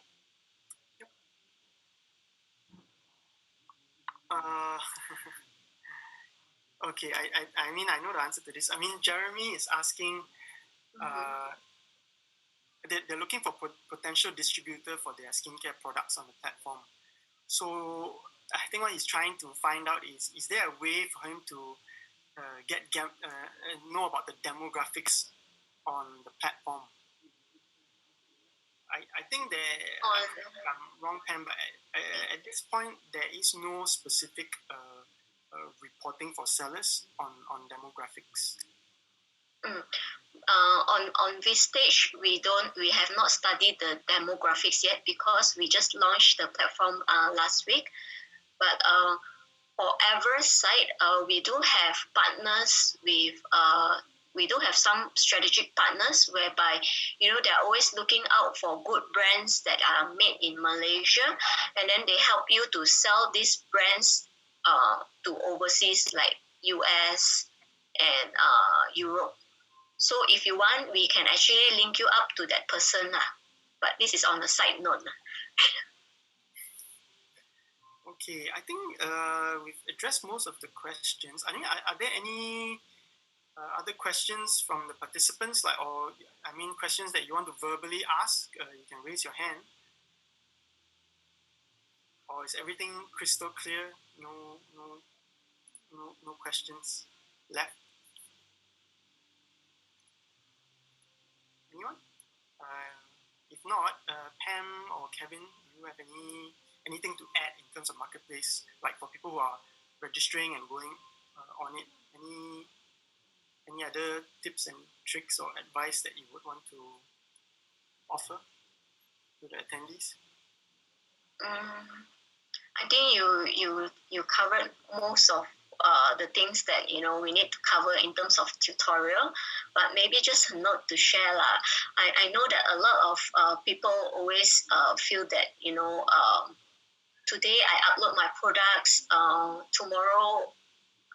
A: Okay, I mean, I know the answer to this. I mean, Jeremy is asking, they're looking for potential distributor for their skincare products on the platform. So I think what he's trying to find out is there a way for him to know about the demographics on the platform? I think I'm wrong, Pam, but at this point there is no specific reporting for sellers on demographics.
B: On Vistage, we have not studied the demographics yet because we just launched the platform last week. But for Everest site, we do have partners with we do have some strategic partners whereby they're always looking out for good brands that are made in Malaysia, and then they help you to sell these brands to overseas like US and Europe. So if you want, we can actually link you up to that person. But this is on a side note.
A: Okay, I think we've addressed most of the questions. I think, are there any other questions from the participants? Questions that you want to verbally ask? You can raise your hand. Or is everything crystal clear? No questions left. Anyone? If not, Pam or Kevin, do you have anything to add in terms of marketplace, like for people who are registering and going on it? Any other tips and tricks or advice that you would want to offer to the attendees?
B: I think you covered most of the things that we need to cover in terms of tutorial, but maybe just a note to share lah. I know that a lot of people always feel that today I upload my products, tomorrow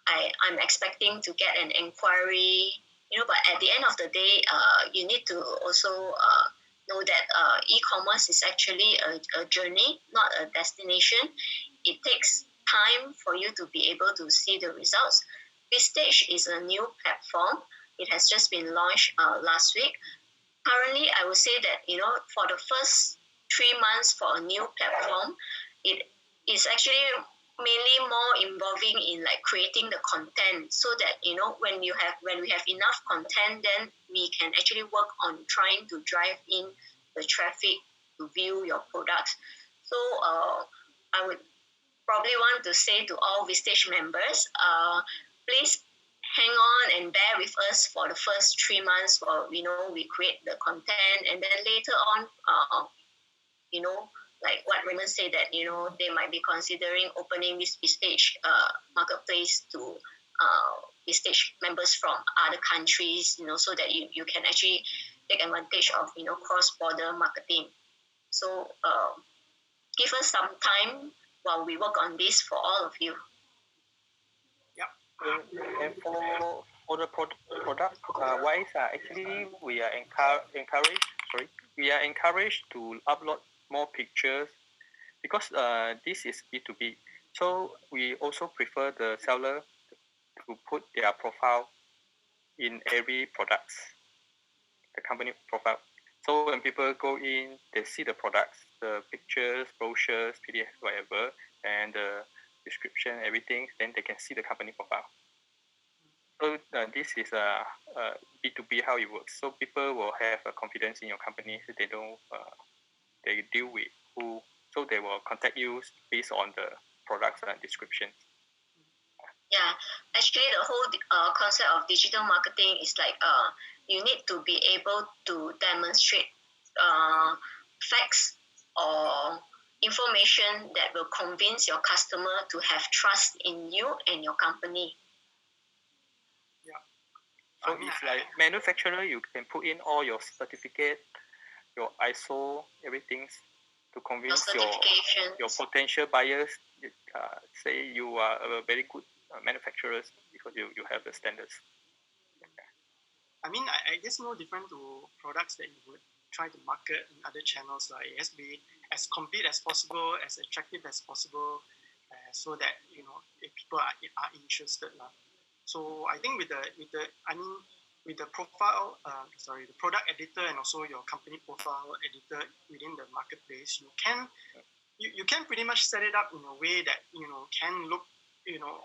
B: I'm expecting to get an inquiry, but at the end of the day, you need to also know that e-commerce is actually a journey, not a destination. It takes time for you to be able to see the results. Vistage is a new platform. It has just been launched last week. Currently, I would say that for the first 3 months for a new platform, it is actually mainly more involving in like creating the content, so that when we have enough content, then we can actually work on trying to drive in the traffic to view your products. So I would probably want to say to all Vistage members, please hang on and bear with us for the first 3 months while we create the content, and then later on, like what Raymond said, that they might be considering opening this Vistage marketplace to Vistage members from other countries, so that you can actually take advantage of cross-border marketing. So give us some time while we work on this for all of you.
C: And for the product wise, actually we are encouraged to upload more pictures, because this is B2B. So we also prefer the seller to put their profile in every product, the company profile. So when people go in, they see the products, the pictures, brochures, PDF, whatever, and the description, everything, then they can see the company profile. So this is a B2B how it works. So people will have a confidence in your company, so they don't they deal with who, so they will contact you based on the products and description.
B: Yeah, actually the whole concept of digital marketing is like you need to be able to demonstrate facts or information that will convince your customer to have trust in you and your company.
C: So it's like manufacturer, you can put in all your certificate, your ISO, everything to convince your potential buyers. Say you are a very good manufacturer because you have the standards.
A: I mean, I guess no different to products that you would try to market in other channels. Like it has to be as complete as possible, as attractive as possible, so that if people are interested. So I think with the profile, the product editor and also your company profile editor within the marketplace, you can pretty much set it up in a way that can look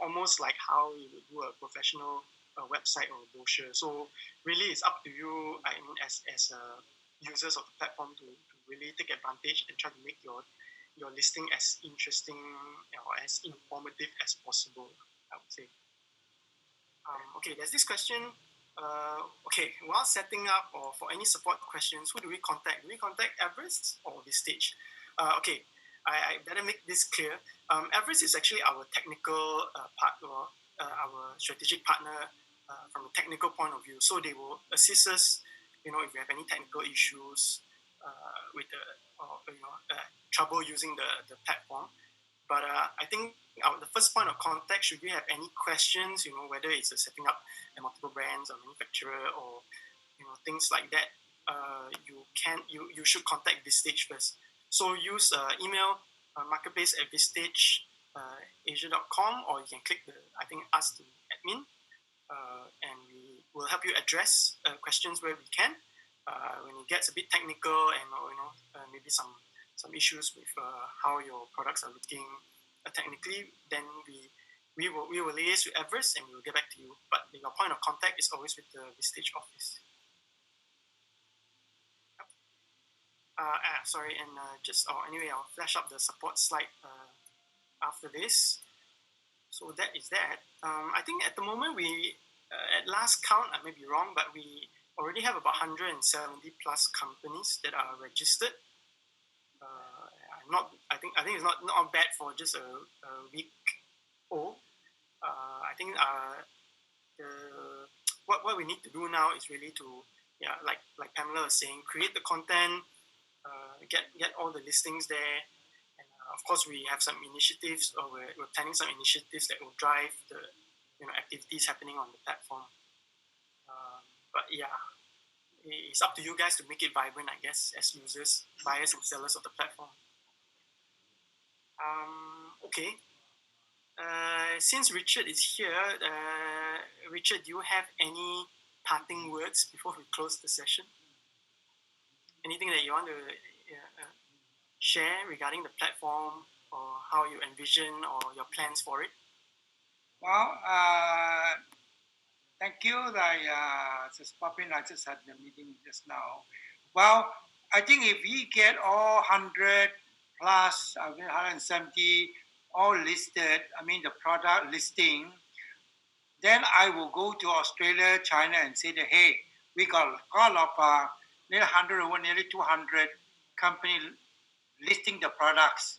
A: almost like how you would do a professional website or a brochure. So really, it's up to you. I mean, as users of the platform to really take advantage and try to make your listing as interesting or as informative as possible, I would say. Okay, there's this question. Okay, while setting up or for any support questions, who do we contact? Do we contact Everest or Vistage? Okay, I better make this clear. Everest is actually our technical partner, our strategic partner from a technical point of view. So they will assist us, if we have any technical issues with trouble using the platform. But I think the first point of contact, should you have any questions, whether it's setting up multiple brands or manufacturer or things like that, you should contact Vistage first. So use email marketplace@vistageasia.com, or you can click ask to admin, and we will help you address questions where we can. When it gets a bit technical and maybe some some issues with how your products are looking technically, then we will liaise with Everest and we will get back to you. But your point of contact is always with the Vistage office. Sorry, and anyway, I'll flash up the support slide after this. So that is that. I think at the moment at last count, I may be wrong, but we already have about 170 plus companies that are registered. I think it's not bad for just a week old. I think what we need to do now is really to like Pamela was saying, create the content, get all the listings there, and of course we have some initiatives, or we're planning some initiatives that will drive the activities happening on the platform. But yeah, it's up to you guys to make it vibrant, I guess, as users, buyers and sellers of the platform. Okay. Since Richard is here, Richard, do you have any parting words before we close the session? Anything that you want to share regarding the platform, or how you envision, or your plans for it?
D: Well, thank you. Just popping. I just had the meeting just now. Well, I think if we get all 100 plus, 170 all listed, I mean the product listing, then I will go to Australia, China, and say that, hey, we got all of nearly 100 or nearly 200 company listing the products.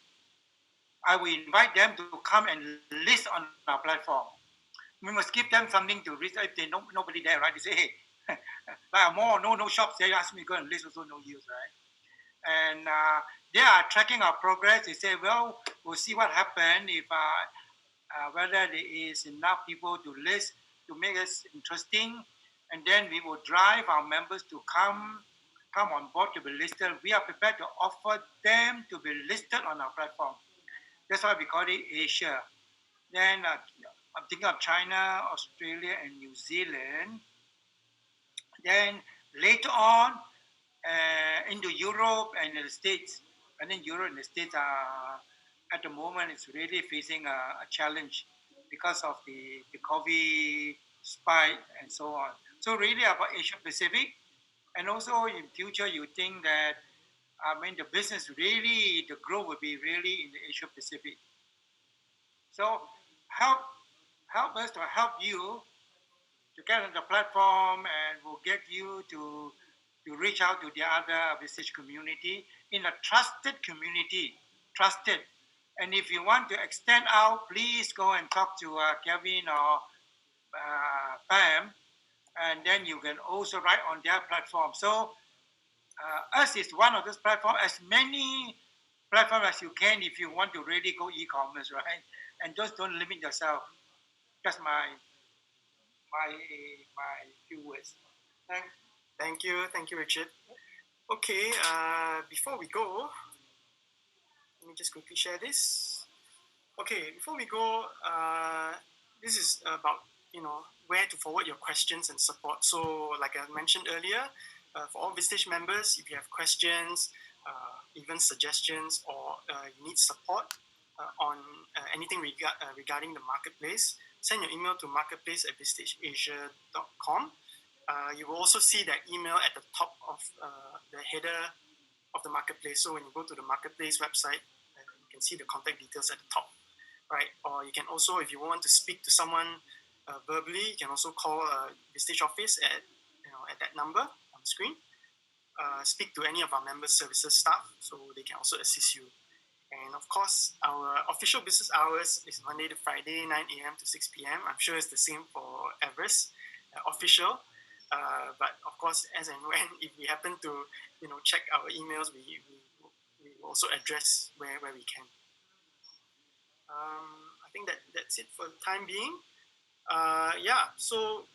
D: I will invite them to come and list on our platform. We must give them something to read. If they nobody there, right? They say, hey, like more no shops. They ask me to go and list, also no use, right? And they are tracking our progress. They say, well, we'll see what happens if whether there is enough people to list to make us interesting, and then we will drive our members to come on board to be listed. We are prepared to offer them to be listed on our platform. That's why we call it Asia. Then I'm thinking of China, Australia, and New Zealand. Then later on, into Europe and the States. I think Europe and the States are at the moment is really facing a challenge because of the COVID spike and so on. So really about Asia Pacific, and also in future you think that the business really, the growth will be really in the Asia Pacific. So help us to help you to get on the platform, and we'll get you to reach out to the other Vistage community in a trusted community, trusted. And if you want to extend out, please go and talk to Kevin or Pam, and then you can also write on their platform. So us is one of those platforms, as many platforms as you can if you want to really go e-commerce, right? And just don't limit yourself. That's my few words. Thanks.
A: Thank you, Richard. Okay, before we go, let me just quickly share this. Okay, before we go, this is about where to forward your questions and support. So, like I mentioned earlier, for all Vistage members, if you have questions, even suggestions, or you need support on anything regarding the marketplace, send your email to marketplace@vistageasia.com. You will also see that email at the top of the header of the marketplace. So when you go to the marketplace website, you can see the contact details at the top, right? Or you can also, if you want to speak to someone verbally, you can also call Vistage office at that number on the screen. Speak to any of our member services staff, so they can also assist you. And of course, our official business hours is Monday to Friday, 9 a.m. to 6 p.m. I'm sure it's the same for Everest official. But of course, as and when, if we happen to check our emails, we will also address where we can. I think that's it for the time being. So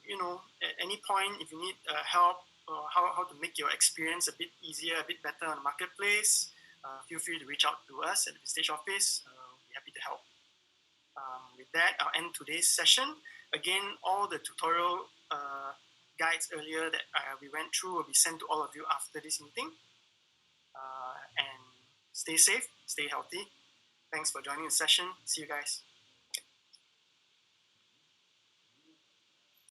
A: at any point, if you need help or how to make your experience a bit easier, a bit better on the marketplace, feel free to reach out to us at the Vistage office. We'll be happy to help. With that, I'll end today's session. Again, all the tutorial guides earlier that we went through will be sent to all of you after this meeting. And stay safe, stay healthy. Thanks for joining the session. See you guys.